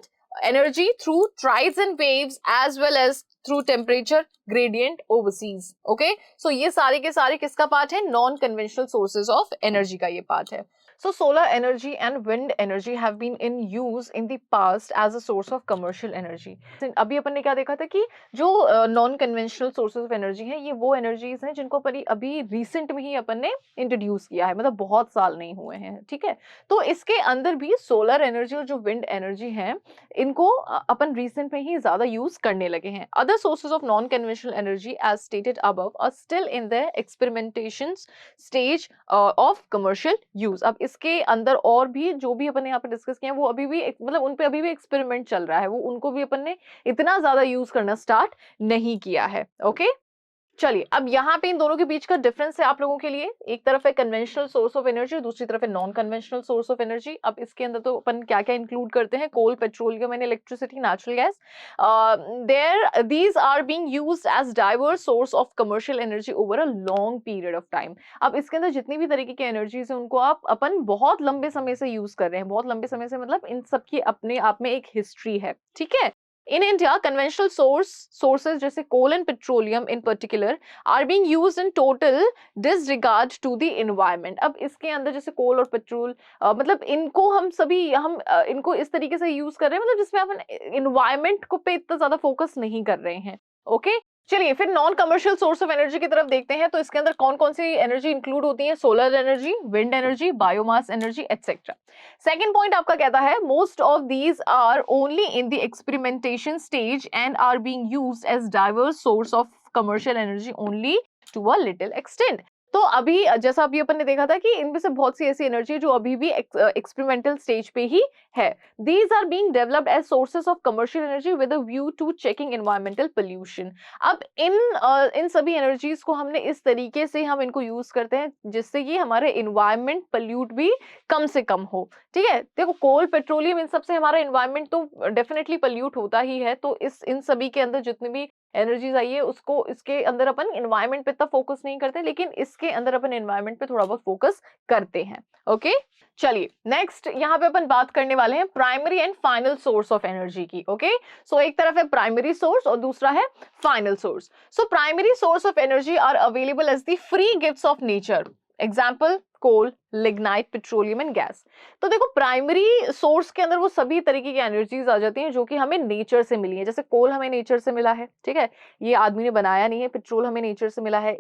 energy through tides and waves as well as through temperature gradient overseas. Okay, so ये सारे के सारे किसका part है? Non conventional sources of energy का ये part है। So solar energy and wind energy have been in use in the past as a source of commercial energy। अभी अपन ने क्या देखा था कि जो non conventional sources of energy हैं, ये वो एनर्जीज हैं जिनको अभी रिसेंट में ही अपन ने इंट्रोड्यूस किया है, मतलब बहुत साल नहीं हुए हैं। ठीक है, तो इसके अंदर भी सोलर एनर्जी और जो विंड एनर्जी है, इनको अपन रिसेंट में ही ज्यादा यूज करने लगे हैं। Other sources of non conventional energy as stated above are still in the experimentation stage of commercial use. अब इसके अंदर और भी जो भी अपन ने यहाँ पे डिस्कस किया है, वो अभी भी मतलब उन पे अभी भी एक्सपेरिमेंट चल रहा है, वो उनको भी अपन ने इतना ज्यादा यूज करना स्टार्ट नहीं किया है। ओके, चलिए अब यहाँ पे इन दोनों के बीच का डिफरेंस है आप लोगों के लिए। एक तरफ है कन्वेंशनल सोर्स ऑफ एनर्जी, दूसरी तरफ है non conventional source of energy. अब इसके अंदर तो अपन क्या क्या इंक्लूड करते हैं? Coal, petroleum and electricity, natural gas. These are being used as diverse source of commercial energy over a long period of time. अब इसके अंदर जितनी भी तरीके की एनर्जीज है, उनको अपन बहुत लंबे समय से यूज कर रहे हैं। बहुत लंबे समय से मतलब इन सबकी अपने आप में एक हिस्ट्री है। ठीक है, in India, conventional sources जैसे coal and petroleum in particular are being used in total disregard to the environment। अब इसके अंदर जैसे कोल और पेट्रोल मतलब इनको हम इनको इस तरीके से यूज कर रहे हैं, मतलब जिसमें अपन इन्वायरमेंट को पे इतना ज्यादा फोकस नहीं कर रहे हैं। ओके, चलिए फिर non commercial source of energy की तरफ देखते हैं। तो इसके अंदर कौन कौन सी एनर्जी इंक्लूड होती है? Solar energy, wind energy, biomass energy etcetera. Second point आपका कहता है most of these are only in the experimentation stage and are being used as diverse source of commercial energy only to a little extent. तो अभी जैसा अभी अपन ने देखा था कि इनमें से बहुत सी ऐसी एनर्जी जो अभी भी एक्सपेरिमेंटल स्टेज पे ही है। These are being developed as sources of commercial energy with a view to checking environmental pollution। अब इन सभी एनर्जीज को हमने इस तरीके से हम इनको यूज करते हैं जिससे कि हमारे इन्वायरमेंट पल्यूट भी कम से कम हो। ठीक है, देखो कोल, पेट्रोलियम, इन सब से हमारा इन्वायरमेंट तो डेफिनेटली पल्यूट होता ही है। तो इन सभी के अंदर जितनी भी एनर्जीज आई है, उसको इसके अंदर अपन इन्वायरमेंट पे इतना फोकस नहीं करते, लेकिन इसके अंदर अपन इन्वायरमेंट पे थोड़ा बहुत फोकस करते हैं। ओके, चलिए नेक्स्ट यहाँ पे अपन बात करने वाले हैं primary and final source of energy की। ओके, सो एक तरफ है प्राइमरी सोर्स और दूसरा है final source. So primary source of energy are available as the free gifts of nature. Example coal, lignite, petroleum and gas. तो देखो primary source के अंदर वो सभी तरीके की एनर्जीज आ जाती हैं जो कि हमें नेचर से मिली है। जैसे कोल हमें नेचर से मिला है, ठीक है, ये आदमी ने बनाया नहीं है। पेट्रोल हमें नेचर से मिला है।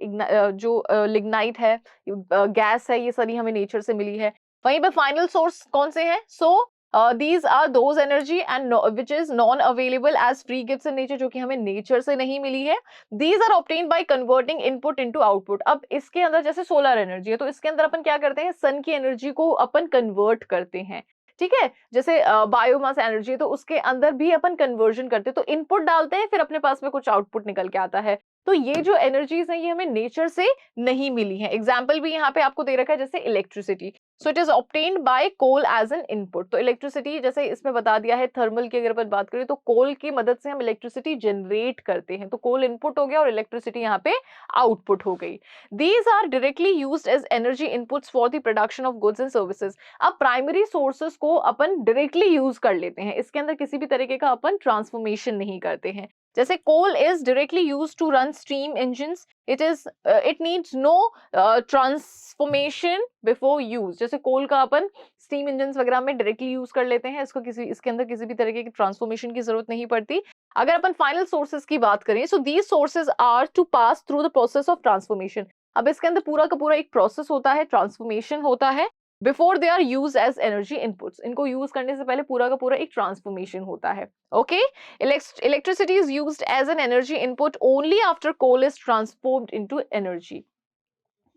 जो लिग्नाइट है, गैस है, ये सारी हमें नेचर से मिली है। वहीं पे फाइनल सोर्स कौन से हैं? सो these are those energy and which is non available as free gifts in nature, जो कि हमें नेचर से नहीं मिली है। These are obtained by converting input into output। अब इसके अंदर जैसे सोलर एनर्जी है, तो इसके अंदर अपन क्या करते हैं? सन की एनर्जी को अपन कन्वर्ट करते हैं। ठीक है, जैसे बायोमास एनर्जी है, तो उसके अंदर भी अपन कन्वर्जन करते हैं। तो इनपुट डालते हैं, फिर अपने पास में कुछ आउटपुट निकल के आता है। तो ये जो एनर्जीज हैं, ये हमें नेचर से नहीं मिली है। एग्जाम्पल भी यहाँ पे आपको दे रखा है, जैसे electricity. So it is obtained by coal as an input. तो इलेक्ट्रिसिटी जैसे इसमें बता दिया है, थर्मल की अगर अपन बात करें तो कोल की मदद से हम इलेक्ट्रिसिटी जनरेट करते हैं। तो कोल इनपुट हो गया और इलेक्ट्रिसिटी यहाँ पे आउटपुट हो गई। These are directly used as energy inputs for the production of goods and services. अब प्राइमरी सोर्सेज को अपन डायरेक्टली यूज कर लेते हैं, इसके अंदर किसी भी तरीके का अपन ट्रांसफॉर्मेशन नहीं करते हैं। जैसे coal is directly used to run steam engines, it needs no transformation before use. जैसे कोल का अपन स्टीम इंजन्स वगैरह में डायरेक्टली यूज कर लेते हैं, इसके अंदर किसी भी तरीके की ट्रांसफॉर्मेशन की जरूरत नहीं पड़ती। अगर अपन फाइनल सोर्सेज की बात करें, so these sources are to pass through the process of transformation. अब इसके अंदर पूरा का पूरा एक प्रोसेस होता है, ट्रांसफॉर्मेशन होता है, before they are use as energy inputs. इनको यूज करने से पहले पूरा का पूरा एक ट्रांसफॉर्मेशन होता है। Okay, electricity is used as an energy input only after coal is transformed into energy.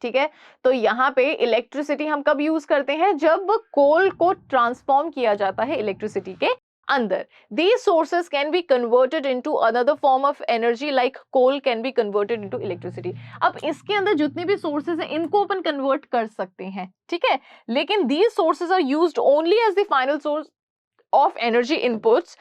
ठीक है, तो यहाँ पे इलेक्ट्रिसिटी हम कब यूज करते हैं? जब कोल को ट्रांसफॉर्म किया जाता है इलेक्ट्रिसिटी के अंदर। These sources can be converted into another form of energy like coal can be converted into electricity। अब इसके अंदर जितने भी sources हैं इनको अपन convert कर सकते हैं, ठीक है, लेकिन these sources are used only as the final source of energy inputs.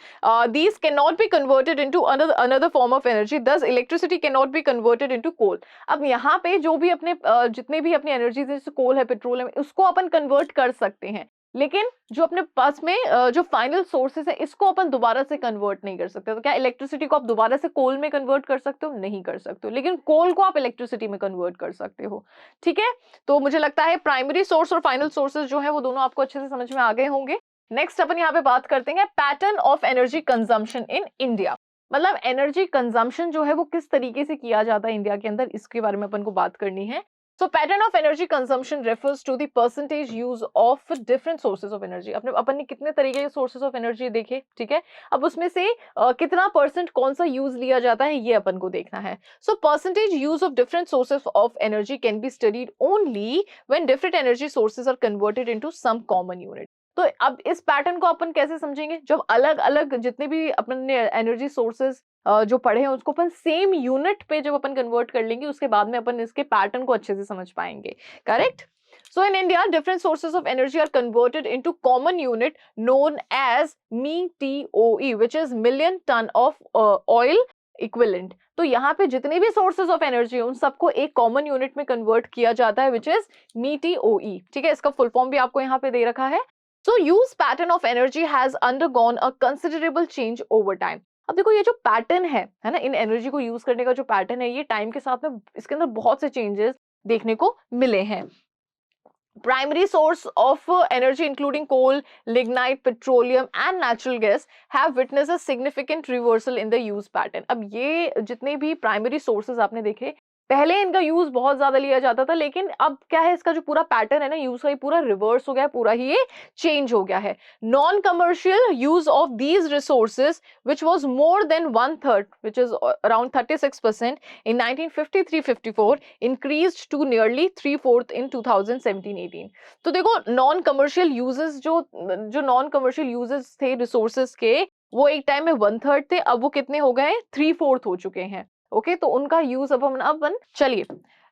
These cannot be converted into another form of energy, thus electricity cannot be converted into coal। अब यहाँ पे जो भी अपने जितने भी अपनी एनर्जी जैसे कोल है, पेट्रोल है, उसको अपन कन्वर्ट कर सकते हैं, लेकिन जो अपने पास में जो फाइनल सोर्सेज है इसको अपन दोबारा से कन्वर्ट नहीं कर सकते। तो क्या इलेक्ट्रिसिटी को आप दोबारा से कोल में कन्वर्ट कर सकते हो? नहीं कर सकते हो, लेकिन कोल को आप इलेक्ट्रिसिटी में कन्वर्ट कर सकते हो। ठीक है, तो मुझे लगता है प्राइमरी सोर्स और फाइनल सोर्सेज जो है वो दोनों आपको अच्छे से समझ में आ गए होंगे। नेक्स्ट अपन यहाँ पे बात करते हैं pattern of energy consumption in India. मतलब एनर्जी कंजम्पशन जो है वो किस तरीके से किया जाता है इंडिया के अंदर, इसके बारे में अपन को बात करनी है। So pattern of energy consumption refers to the percentage use of different sources of energy। अपन ने कितने तरीके के sources of energy देखे, ठीक है, अब उसमें से कितना परसेंट कौन सा यूज लिया जाता है ये अपन को देखना है। So percentage use of different sources of energy can be studied only when different energy sources are converted into some common unit। तो अब इस पैटर्न को अपन कैसे समझेंगे? जब अलग अलग जितने भी अपन ने एनर्जी सोर्सेज जो पढ़े हैं उसको अपन सेम यूनिट पे जब अपन कन्वर्ट कर लेंगे, उसके बाद में अपन इसके पैटर्न को अच्छे से समझ पाएंगे। Correct? So in India, different sources of energy are converted into common unit known as METOE, which is million ton of oil equivalent। तो यहाँ पे जितने भी sources of energy हैं उन सबको एक common unit में convert किया जाता है, which is METOE। ठीक है, इसका full form भी आपको यहाँ पे दे रखा है। So use pattern of energy has undergone a considerable change over time। अब देखो ये जो पैटर्न है ना, इन एनर्जी को यूज करने का जो पैटर्न है, ये टाइम के साथ में इसके अंदर बहुत से चेंजेस देखने को मिले हैं। Primary source of energy including coal, lignite, petroleum and natural gas have witnessed a significant reversal in the use pattern। अब ये जितने भी प्राइमरी सोर्सेज आपने देखे, पहले इनका यूज बहुत ज्यादा लिया जाता था, लेकिन अब क्या है, इसका जो पूरा पैटर्न है ना यूज का, पूरा रिवर्स हो गया, पूरा ही ये चेंज हो गया है। Non commercial use of these resources which was more than 1/3, which is around 36% in 1953-54 increased to nearly 3/4 in 2017-18। तो देखो नॉन कमर्शियल यूजेस जो नॉन कमर्शियल यूजेस थे रिसोर्सेज के, वो एक टाइम में 1/3 थे, अब वो कितने हो गए? 3/4 हो चुके हैं। ओके, तो उनका यूज अब चलिए।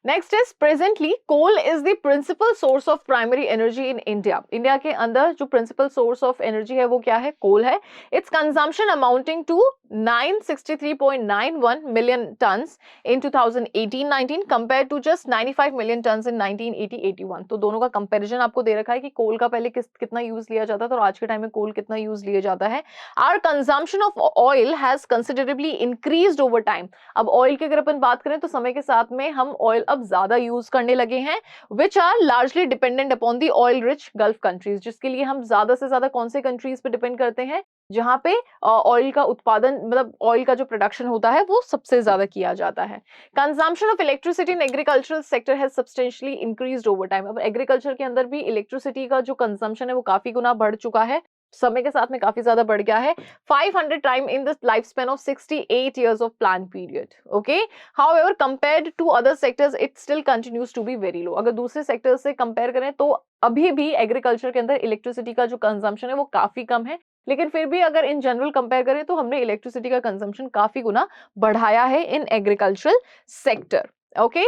Next is presently coal is the principal source of primary energy in India. India के अंदर जो प्रिंसिपल सोर्स ऑफ एनर्जी है वो क्या है? कोल है। Its consumption amounting to 963.91 million tons in 2018-19 compared to just 95 million tons in 1980-81। तो दोनों का कंपैरिजन आपको दे रखा है कि कोल का पहले कितना यूज लिया जाता था और आज के टाइम में कोल कितना यूज लिया जाता है। Our consumption of oil has considerably increased over time। अब ऑयल की अगर अपन बात करें तो समय के साथ में हम ऑयल अब ज्यादा यूज करने लगे हैं, which are largely dependent upon the oil rich Gulf countries। जिसके लिए हम ज्यादा से ज्यादा कौन से कंट्रीज पे डिपेंड करते हैं? जहां पे ऑयल का उत्पादन, मतलब ऑयल का जो प्रोडक्शन होता है वो सबसे ज्यादा किया जाता है। Consumption of electricity in agricultural sector has substantially increased over time. अब एग्रीकल्चर के अंदर भी इलेक्ट्रिसिटी का जो कंजम्पशन है वो काफी गुना बढ़ चुका है, समय के साथ में काफी ज्यादा बढ़ गया है। 500 time in the life span of 68 years of plan period. Okay, however compared to other sectors it still continues to be very low. अगर दूसरे सेक्टर्स से कंपेयर करें तो अभी भी एग्रीकल्चर के अंदर इलेक्ट्रिसिटी का जो कंजम्पशन है वो काफी कम है, लेकिन फिर भी अगर इन जनरल कंपेयर करें तो हमने इलेक्ट्रिसिटी का कंजम्पशन काफी गुना बढ़ाया है in agricultural sector. Okay,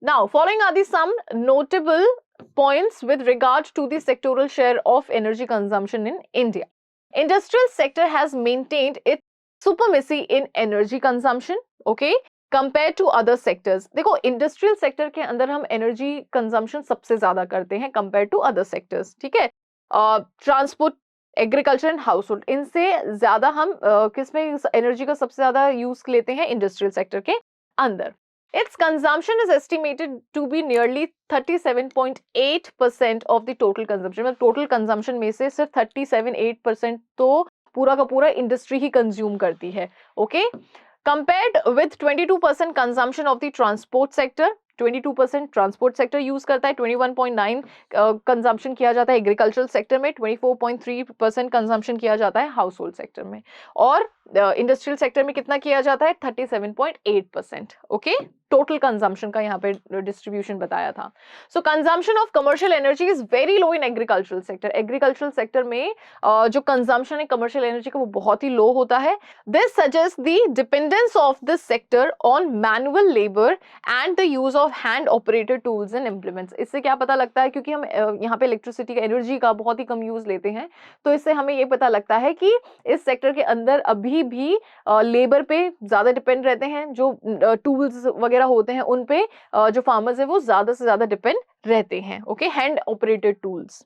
now following are the some notable points with regard to the sectoral share of energy consumption in India। Industrial sector has maintained its supremacy in energy consumption, okay, compared to other sectors। देखो industrial sector के अंदर हम energy consumption सबसे ज्यादा करते हैं compare to other sectors. ठीक है, transport agriculture and house hold, इनसे ज्यादा हम किसमें एनर्जी का सबसे ज्यादा यूज लेते हैं? इंडस्ट्रियल सेक्टर के अंदर। Its consumption is estimated to be nearly 37.8% of the total consumption। मतलब टोटल कंजम्पशन में से सिर्फ 37-8% तो पूरा का पूरा इंडस्ट्री ही कंज्यूम करती है। Okay, compared with 22% consumption of the transport sector, 22% transport sector use करता है, 21.9 कंजम्पशन किया जाता है एग्रीकल्चरल सेक्टर में, 24.3% कंजम्पशन किया जाता है हाउस होल्ड सेक्टर में, और इंडस्ट्रियल सेक्टर में कितना किया जाता है? 37.8%। ओके, टोटल कंजम्पशन का यहाँ पे डिस्ट्रीब्यूशन बताया था। So consumption of commercial energy is very low in agricultural sector. Agricultural sector में जो कंजम्पशन है कमर्शियल एनर्जी का वो बहुत ही लो होता है। This suggest the dependence of this sector on manual labour and the use of hand operated tools and implements. इससे क्या पता लगता है, क्योंकि हम यहाँ पे इलेक्ट्रिसिटी का, एनर्जी का बहुत ही कम यूज लेते हैं, तो इससे हमें ये पता लगता है कि इस सेक्टर के अंदर अभी भी लेबर पे ज्यादा डिपेंड रहते हैं, जो टूल्स वगैरह होते हैं उन पे जो फार्मर्स है वो ज्यादा से ज्यादा डिपेंड रहते हैं। Okay, hand operated tools.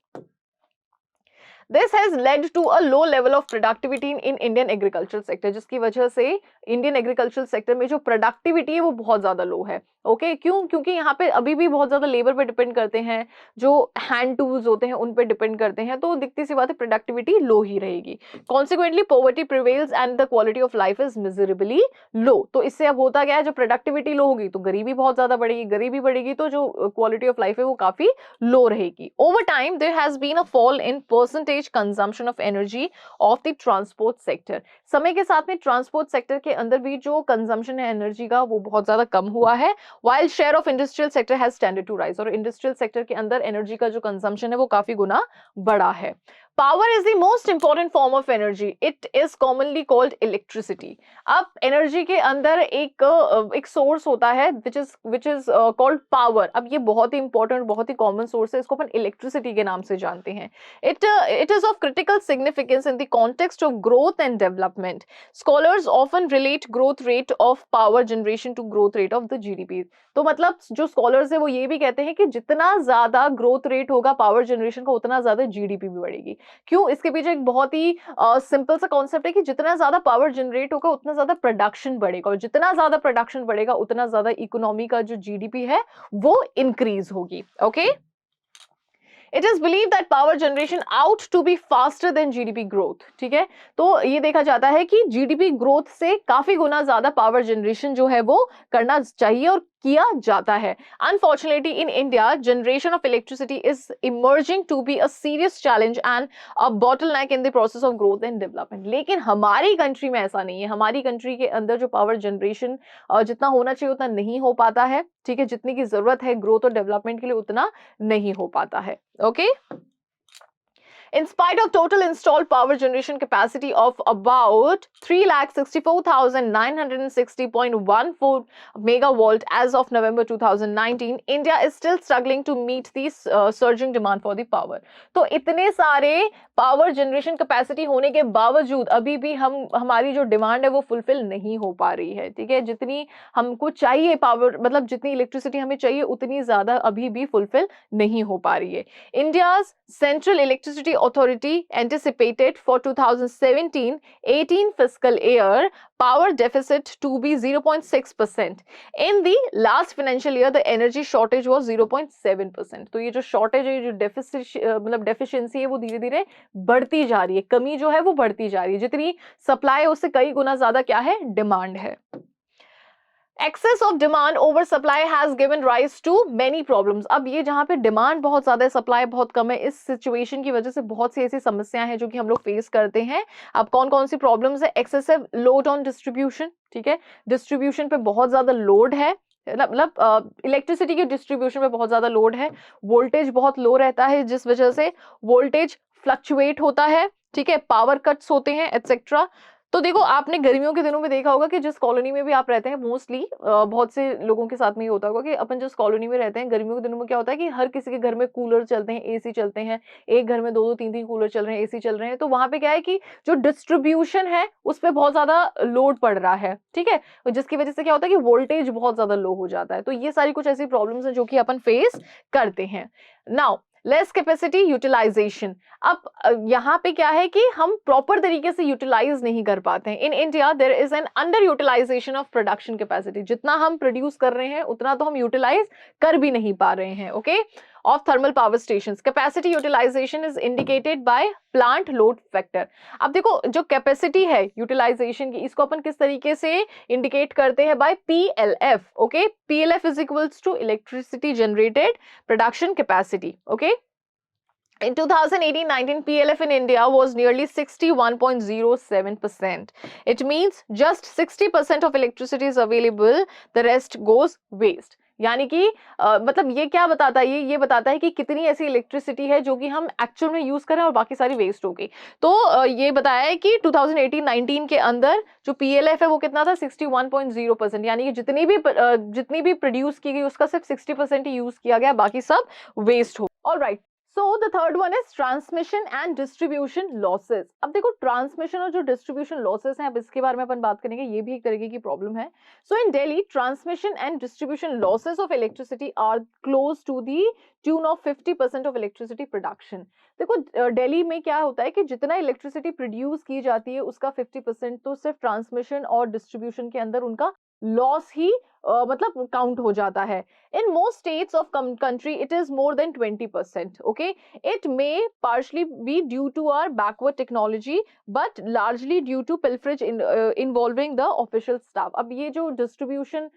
This has led to a low level of productivity in Indian agricultural sector, जिसकी वजह से इंडियन एग्रीकल्चरल सेक्टर में जो प्रोडक्टिविटी है वो बहुत ज्यादा लो है। ओके, क्यों? क्योंकि यहाँ पे अभी भी बहुत ज्यादा लेबर पे डिपेंड करते हैं, जो हैंड टूल्स होते हैं उन पे डिपेंड करते हैं, तो दिखती सी बात है प्रोडक्टिविटी लो ही रहेगी। Consequently poverty prevails and the quality of life is miserably low. तो इससे अब होता क्या है, जब प्रोडक्टिविटी लो होगी तो गरीबी बहुत ज्यादा बढ़ेगी, गरीबी बढ़ेगी तो जो क्वालिटी ऑफ लाइफ है वो काफी लो रहेगी। Over time there has been a fall in percentage consumption of energy of the transport sector. समय के साथ में ट्रांसपोर्ट सेक्टर के अंदर भी जो कंजम्पशन है एनर्जी का वो बहुत ज्यादा कम हुआ है, while share of industrial sector has tended to rise। और इंडस्ट्रियल सेक्टर के अंदर एनर्जी का जो कंजम्पशन है वो काफी गुना बढ़ा है। Power is the most important form of energy, it is commonly called electricity. अब एनर्जी के अंदर एक सोर्स होता है विच इज कॉल्ड पावर। अब ये बहुत ही इंपॉर्टेंट, बहुत ही कॉमन सोर्स है, इसको अपन इलेक्ट्रिसिटी के नाम से जानते हैं। It is of critical significance in the context of growth and development. Scholars often relate growth rate of power generation to growth rate of the GDP. तो मतलब जो स्कॉलर्स है वो ये भी कहते हैं कि जितना ज्यादा ग्रोथ रेट होगा पावर जनरेशन का उतना ज्यादा जीडीपी भी बढ़ेगी। क्यों? इसके पीछे एक बहुत ही सिंपल सा कॉन्सेप्ट है कि जितना ज्यादा पावर जनरेट होगा उतना ज्यादा प्रोडक्शन बढ़ेगा, और जितना ज्यादा प्रोडक्शन बढ़ेगा उतना ज्यादा इकोनॉमी का जो जीडीपी है वो इंक्रीज होगी। Okay, it is believe that power generation out to be faster than GDP growth. ठीक है, तो ये देखा जाता है कि जीडीपी ग्रोथ से काफी गुना ज्यादा पावर जनरेशन जो है वो करना चाहिए और किया जाता है। Unfortunately in India generation of electricity is emerging to be a serious challenge and a bottleneck in the process of growth and development. लेकिन हमारी कंट्री में ऐसा नहीं है। हमारी कंट्री के अंदर जो पावर जनरेशन जितना होना चाहिए उतना नहीं हो पाता है। ठीक है, जितनी की जरूरत है ग्रोथ और डेवलपमेंट के लिए उतना नहीं हो पाता है। Okay, in spite of total installed power generation capacity of about 3,64,960.14 megawatt as of November 2019, India is still struggling to meet this surging demand for the power। तो इतने सारे पावर जनरेशन कैपेसिटी होने के बावजूद अभी भी हमारी जो डिमांड है वो फुलफिल नहीं हो पा रही है। ठीक है, जितनी हमको चाहिए पावर, मतलब जितनी इलेक्ट्रिसिटी हमें चाहिए उतनी ज्यादा अभी भी फुलफिल नहीं हो पा रही है। India's central electricity Authority anticipated for 2017-18 fiscal year power deficit to be 0.6%. In the last financial year, the energy shortage was 0.7%. तो ये जो shortage है, ये जो मतलब deficiency है वो धीरे धीरे बढ़ती जा रही है, कमी जो है वो बढ़ती जा रही है। जितनी सप्लाई है उससे कई गुना ज्यादा क्या है, डिमांड है। Excess of demand over supply has given rise to many problems। अब ये जहाँ पे डिमांड बहुत ज्यादा है, सप्लाई बहुत कम है, इस सिचुएशन की वजह से बहुत सी ऐसी समस्याएं हैं जो कि हम लोग फेस करते हैं। अब कौन कौन सी प्रॉब्लम्स है? Excessive load on distribution. ठीक है, डिस्ट्रीब्यूशन पे बहुत ज्यादा लोड है, मतलब इलेक्ट्रिसिटी के डिस्ट्रीब्यूशन पे बहुत ज्यादा लोड है। वोल्टेज बहुत लो रहता है जिस वजह से वोल्टेज फ्लक्चुएट होता है। ठीक है, पावर कट्स होते हैं एटसेट्रा। तो देखो, आपने गर्मियों के दिनों में देखा होगा कि जिस कॉलोनी में भी आप रहते हैं, मोस्टली बहुत से लोगों के साथ में ये होता होगा कि अपन जिस कॉलोनी में रहते हैं गर्मियों के दिनों में क्या होता है कि हर किसी के घर में कूलर चलते हैं, एसी चलते हैं, एक घर में 2-2 3-3 कूलर चल रहे हैं, एसी चल रहे हैं। तो वहां पे क्या है कि जो डिस्ट्रीब्यूशन है उस पर बहुत ज्यादा लोड पड़ रहा है। ठीक है, जिसकी वजह से क्या होता है कि वोल्टेज बहुत ज्यादा लो हो जाता है। तो ये सारी कुछ ऐसी प्रॉब्लम्स है जो कि अपन फेस करते हैं। Now less capacity utilisation. अब यहाँ पे क्या है कि हम प्रॉपर तरीके से यूटिलाइज नहीं कर पाते हैं। In India there is an under utilisation of production capacity. जितना हम प्रोड्यूस कर रहे हैं उतना तो हम यूटिलाइज कर भी नहीं पा रहे हैं। Okay, of thermal power stations. Capacity utilisation is indicated by plant load factor. अब देखो जो कैपेसिटी है यूटिलाइजेशन की, इसको अपन किस तरीके से इंडिकेट करते हैं? By PLF। Okay, PLF is equals to electricity generated production capacity. Okay, in 2018-19, PLF in India was nearly 61.07%. It means just 60% of electricity is available, the rest goes waste. यानी कि मतलब ये क्या बताता है? ये बताता है कि कितनी ऐसी इलेक्ट्रिसिटी है जो कि हम एक्चुअल में यूज कर रहे हैं और बाकी सारी वेस्ट हो गई। तो ये बताया है कि 2018-19 के अंदर जो PLF है वो कितना था? 61.0%। यानी कि जितनी भी प्रोड्यूस की गई उसका सिर्फ 60% ही यूज किया गया, बाकी सब वेस्ट हो। Alright, so the third one is transmission and distribution losses. अब देखो ट्रांसमिशन और जो डिस्ट्रीब्यूशन लॉसेस हैं, अब इसके बारे में अपन बात करेंगे, ये भी एक तरीके की प्रॉब्लम है। So in Delhi transmission and distribution losses of electricity are close to the tune of 50% of electricity production. देखो दिल्ली में क्या होता है कि जितना इलेक्ट्रिसिटी प्रोड्यूस की जाती है उसका 50% तो सिर्फ ट्रांसमिशन और डिस्ट्रीब्यूशन के अंदर उनका लॉस ही मतलब काउंट हो जाता है। In most states of country, it is more than 20%. Okay, it may partially be due to our backward technology, but largely due to pilferage involving the official staff. अब ये जो distribution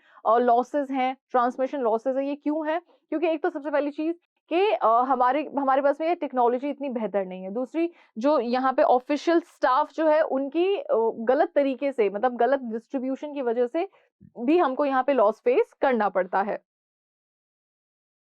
losses हैं, transmission losses हैं, ये क्यों है? क्योंकि एक तो सबसे पहली चीज कि हमारे पास में ये टेक्नोलॉजी इतनी बेहतर नहीं है। दूसरी, जो यहाँ पे ऑफिशियल स्टाफ जो है उनकी गलत तरीके से, मतलब गलत डिस्ट्रीब्यूशन की वजह से भी हमको यहाँ पे लॉस फेस करना पड़ता है।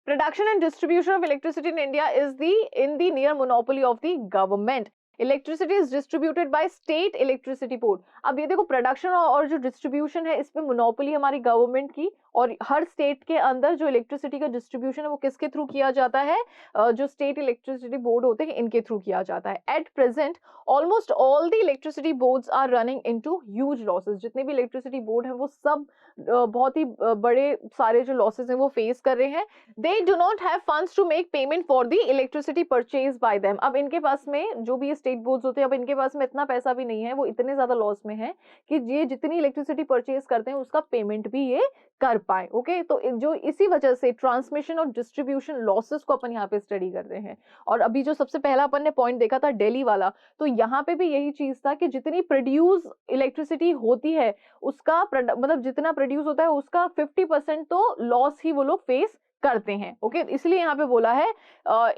Production and distribution of electricity in India is in the near monopoly of the government. Electricity is distributed by state electricity board. अब ये देखो प्रोडक्शन और जो डिस्ट्रीब्यूशन है इसमें मोनोपोली हमारी गवर्नमेंट की, और हर स्टेट के अंदर जो इलेक्ट्रिसिटी का डिस्ट्रीब्यूशन है वो किसके थ्रू किया जाता है? जो स्टेट इलेक्ट्रिसिटी बोर्ड होते हैं इनके थ्रू किया जाता है। At present almost all the electricity boards are running into huge losses. जितने भी इलेक्ट्रिसिटी बोर्ड हैं वो सब बहुत ही बड़े सारे जो लॉसेस हैं वो फेस कर रहे हैं। They do not have funds to make payment for the electricity purchased by them. अब इनके पास में जो भी ये स्टेट बोर्ड्स होते हैं, अब इनके पास में इतना पैसा भी नहीं है, वो इतने ज्यादा लॉस में है कि ये जितनी इलेक्ट्रिसिटी परचेज करते हैं उसका पेमेंट भी ये कर पाए। ओके, तो जो इसी वजह से ट्रांसमिशन और डिस्ट्रीब्यूशन लॉसेस को अपन यहाँ पे स्टडी कर रहे हैं। और अभी जो सबसे पहला अपन ने पॉइंट देखा था दिल्ली वाला, तो यहाँ पे भी यही चीज था कि जितनी प्रोड्यूस इलेक्ट्रिसिटी होती है उसका मतलब जितना प्रोड्यूस होता है उसका 50% तो लॉस ही वो लोग फेस करते हैं। ओके, इसलिए यहाँ पे बोला है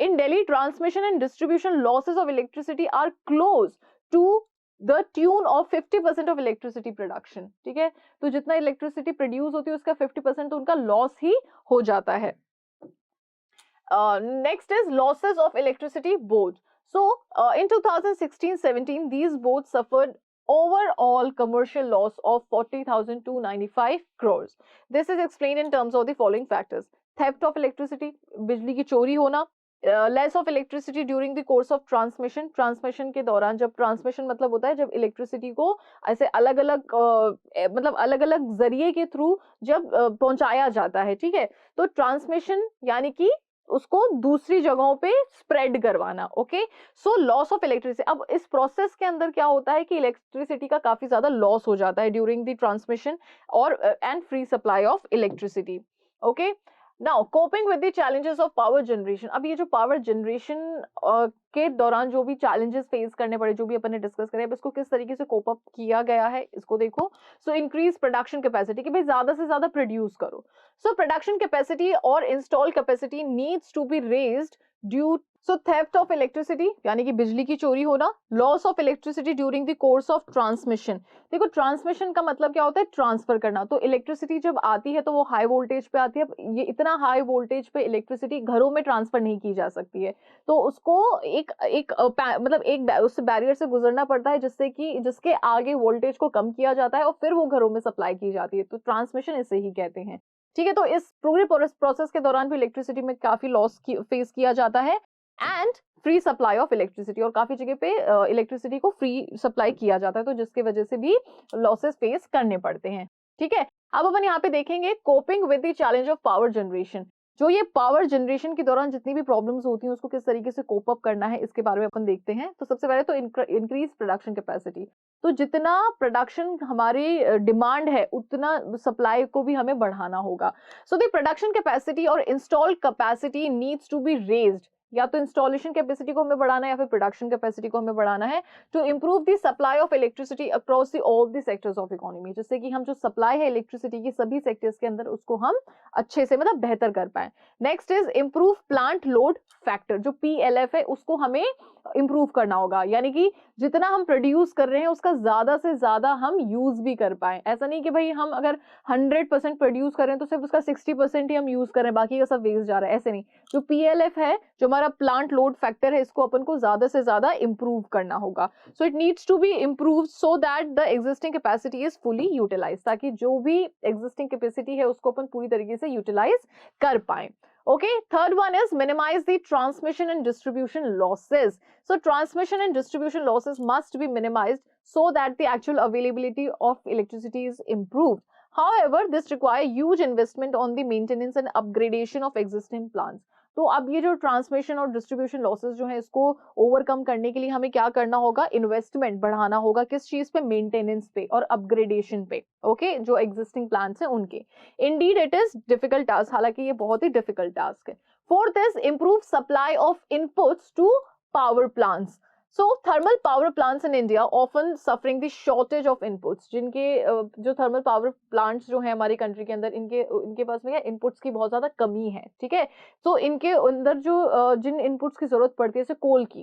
in Delhi transmission and distribution losses of electricity are close to the tune of 50% of electricity production. ठीक है, तो जितना इलेक्ट्रिसिटी प्रोड्यूस होती है उसका 50% तो उनका लॉस ही हो जाता है। Next is losses of electricity board. So in 2016-17 these boards suffered overall commercial loss of 40,295 crores. This is explained in terms of the following factors: theft of electricity, बिजली की चोरी होना, less of electricity during the course of transmission, transmission के दौरान, जब transmission मतलब होता है जब इलेक्ट्रिसिटी को ऐसे अलग अलग मतलब अलग अलग जरिए के थ्रू जब पहुंचाया जाता है। ठीक है, तो ट्रांसमिशन यानी कि उसको दूसरी जगहों पे स्प्रेड करवाना। Okay, so loss of electricity. अब इस प्रोसेस के अंदर क्या होता है कि इलेक्ट्रिसिटी का काफी ज्यादा लॉस हो जाता है ड्यूरिंग द ट्रांसमिशन और and free supply of electricity. Okay, now coping with the challenges of power generation. अब ये जो पावर जनरेशन के दौरान जो भी चैलेंजेस फेस करने पड़े, जो भी अपन ने डिस्कस करे, अब इसको किस तरीके से कोप अप किया गया है इसको देखो। सो इंक्रीज प्रोडक्शन कैपेसिटी, कि भाई ज्यादा से ज्यादा प्रोड्यूस करो। सो प्रोडक्शन कैपेसिटी और install capacity needs to be raised due so theft of electricity यानी कि बिजली की चोरी होना, loss of electricity during the course of transmission. देखो ट्रांसमिशन का मतलब क्या होता है? ट्रांसफर करना। तो इलेक्ट्रिसिटी जब आती है तो वो हाई वोल्टेज पे आती है। ये इतना हाई वोल्टेज पे इलेक्ट्रिसिटी घरों में ट्रांसफर नहीं की जा सकती है, तो उसको मतलब एक उस बैरियर से गुजरना पड़ता है जिसके आगे वोल्टेज को कम किया जाता है और फिर वो घरों में सप्लाई की जाती है। तो ट्रांसमिशन इसे ही कहते हैं। ठीक है, तो इस पूरे प्रोसेस के दौरान भी इलेक्ट्रिसिटी में काफी लॉस फेस किया जाता है and free supply of electricity, और काफी जगह पे इलेक्ट्रिसिटी को फ्री सप्लाई किया जाता है, तो जिसकी वजह से भी लॉसेस फेस करने पड़ते हैं। ठीक है, अब अपन यहाँ पे देखेंगे coping with the challenge of power generation. जो ये पावर जनरेशन के दौरान जितनी भी प्रॉब्लम्स होती हैं उसको किस तरीके से कोप अप करना है इसके बारे में अपन देखते हैं। तो सबसे पहले तो इंक्रीज प्रोडक्शन कैपेसिटी, तो जितना प्रोडक्शन हमारी डिमांड है उतना सप्लाई को भी हमें बढ़ाना होगा। सो द प्रोडक्शन कैपेसिटी और installed capacity needs to be raised, या तो इंस्टॉलेशन कैपेसिटी को हमें बढ़ाना है या फिर प्रोडक्शन कैपेसिटी को हमें बढ़ाना है to improve the supply of electricity across the all the sectors of economy, जिससे कि हम जो सप्लाई है इलेक्ट्रिसिटी की सभी सेक्टर्स के अंदर उसको हम अच्छे से मतलब बेहतर कर पाए। Next is improve plant load factor, जो PLF है उसको हमें इंप्रूव करना होगा, यानी कि जितना हम प्रोड्यूस कर रहे हैं उसका ज्यादा से ज्यादा हम यूज भी कर पाए। ऐसा नहीं कि भाई हम अगर 100% प्रोड्यूस कर रहे हैं तो सिर्फ उसका 60% ही हम यूज कर रहे हैं, बाकी का सब वेस्ट जा रहा है, ऐसे नहीं। जो PLF है, जो हमारा प्लांट लोड फैक्टर है, इसको अपन को ज्यादा से ज्यादा इंप्रूव करना होगा। So it needs to be improve so that the existing capacity is fully utilise, ताकि जो भी एग्जिस्टिंग कैपेसिटी है उसको अपन पूरी तरीके से यूटिलाइज कर पाए। Okay, third one is minimize the transmission and distribution losses. So transmission and distribution losses must be minimized so that the actual availability of electricity is improved. However, this requires huge investment on the maintenance and upgradation of existing plants. तो अब ये जो transmission और distribution losses जो है इसको overcome करने के लिए हमें क्या करना होगा, इन्वेस्टमेंट बढ़ाना होगा। किस चीज पे, मेंटेनेंस पे और अपग्रेडेशन पे। ओके, जो एग्जिस्टिंग प्लांट्स हैं उनके। Indeed it is difficult task, हालांकि ये बहुत ही डिफिकल्ट टास्क है। Fourth is improve supply of inputs to power plants. So thermal power plants in India often suffering the shortage of inputs, जिनके जो thermal power plants जो है हमारी कंट्री के अंदर, इनके पास में इनपुट्स की बहुत ज्यादा कमी है, ठीक है। तो इनके अंदर जो जिन इनपुट्स की जरूरत पड़ती है, जैसे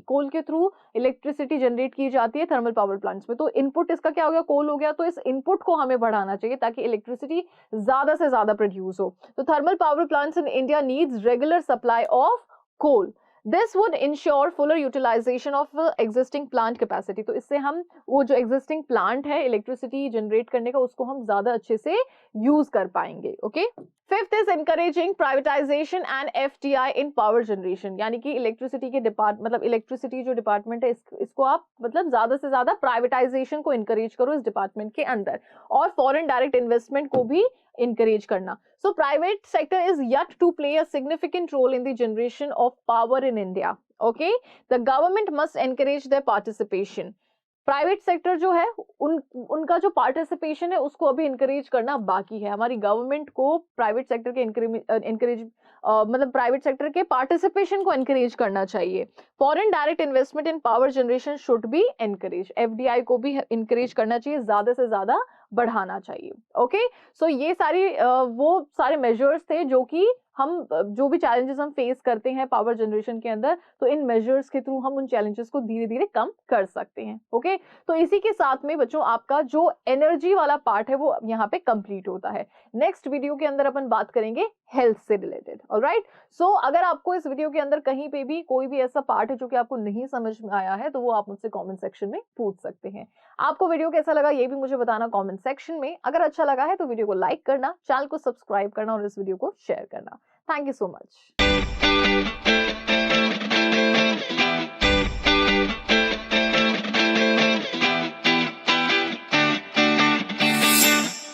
कोल के थ्रू इलेक्ट्रिसिटी जनरेट की जाती है थर्मल पावर प्लांट्स में, तो इनपुट इसका क्या हो गया, कोल हो गया। तो इस इनपुट को हमें बढ़ाना चाहिए ताकि इलेक्ट्रिसिटी ज्यादा से ज्यादा प्रोड्यूस हो। तो thermal power plants in India needs regular supply of coal. This would ensure fuller utilization of existing plant capacity. तो इससे हम वो जो existing plant है इलेक्ट्रिसिटी जनरेट करने का, उसको हम ज्यादा अच्छे से यूज कर पाएंगे। Okay, fifth is encouraging privatization and FDI in power generation, यानी कि इलेक्ट्रिसिटी के मतलब इलेक्ट्रिसिटी जो डिपार्टमेंट है इसको आप मतलब ज्यादा से ज्यादा प्राइवेटाइजेशन को इनकरेज करो इस डिपार्टमेंट के अंदर, और फॉरेन डायरेक्ट इन्वेस्टमेंट को भी encourage करना। So private sector is yet to play a significant role in the generation of power in India. Okay, the government must encourage their participation. Private sector जो है उनका जो पार्टिसिपेशन है उसको अभी इंकरेज करना बाकी है। हमारी गवर्नमेंट को प्राइवेट सेक्टर के मतलब प्राइवेट सेक्टर के पार्टिसिपेशन को इंकरेज करना चाहिए। Foreign direct investment in power generation should be encourage, FDI को भी इंकरेज करना चाहिए, ज्यादा से ज्यादा बढ़ाना चाहिए। ओके, सो ये वो सारे मेजर्स थे जो कि हम जो भी चैलेंजेस हम फेस करते हैं पावर जनरेशन के अंदर, तो इन मेजर्स के थ्रू हम उन चैलेंजेस को धीरे धीरे कम कर सकते हैं। ओके, तो इसी के साथ में बच्चों आपका जो एनर्जी वाला पार्ट है वो यहाँ पे कंप्लीट होता है। नेक्स्ट वीडियो के अंदर अपन बात करेंगे हेल्थ से रिलेटेड। ऑलराइट, सो अगर आपको इस वीडियो के अंदर कहीं पे भी कोई भी ऐसा पार्ट है जो कि आपको नहीं समझ में आया है तो वो आप मुझसे कमेंट सेक्शन में पूछ सकते हैं। आपको वीडियो कैसा लगा ये भी मुझे बताना कमेंट सेक्शन में। अगर अच्छा लगा है तो वीडियो को लाइक करना, चैनल को सब्सक्राइब करना और इस वीडियो को शेयर करना। Thank you so much.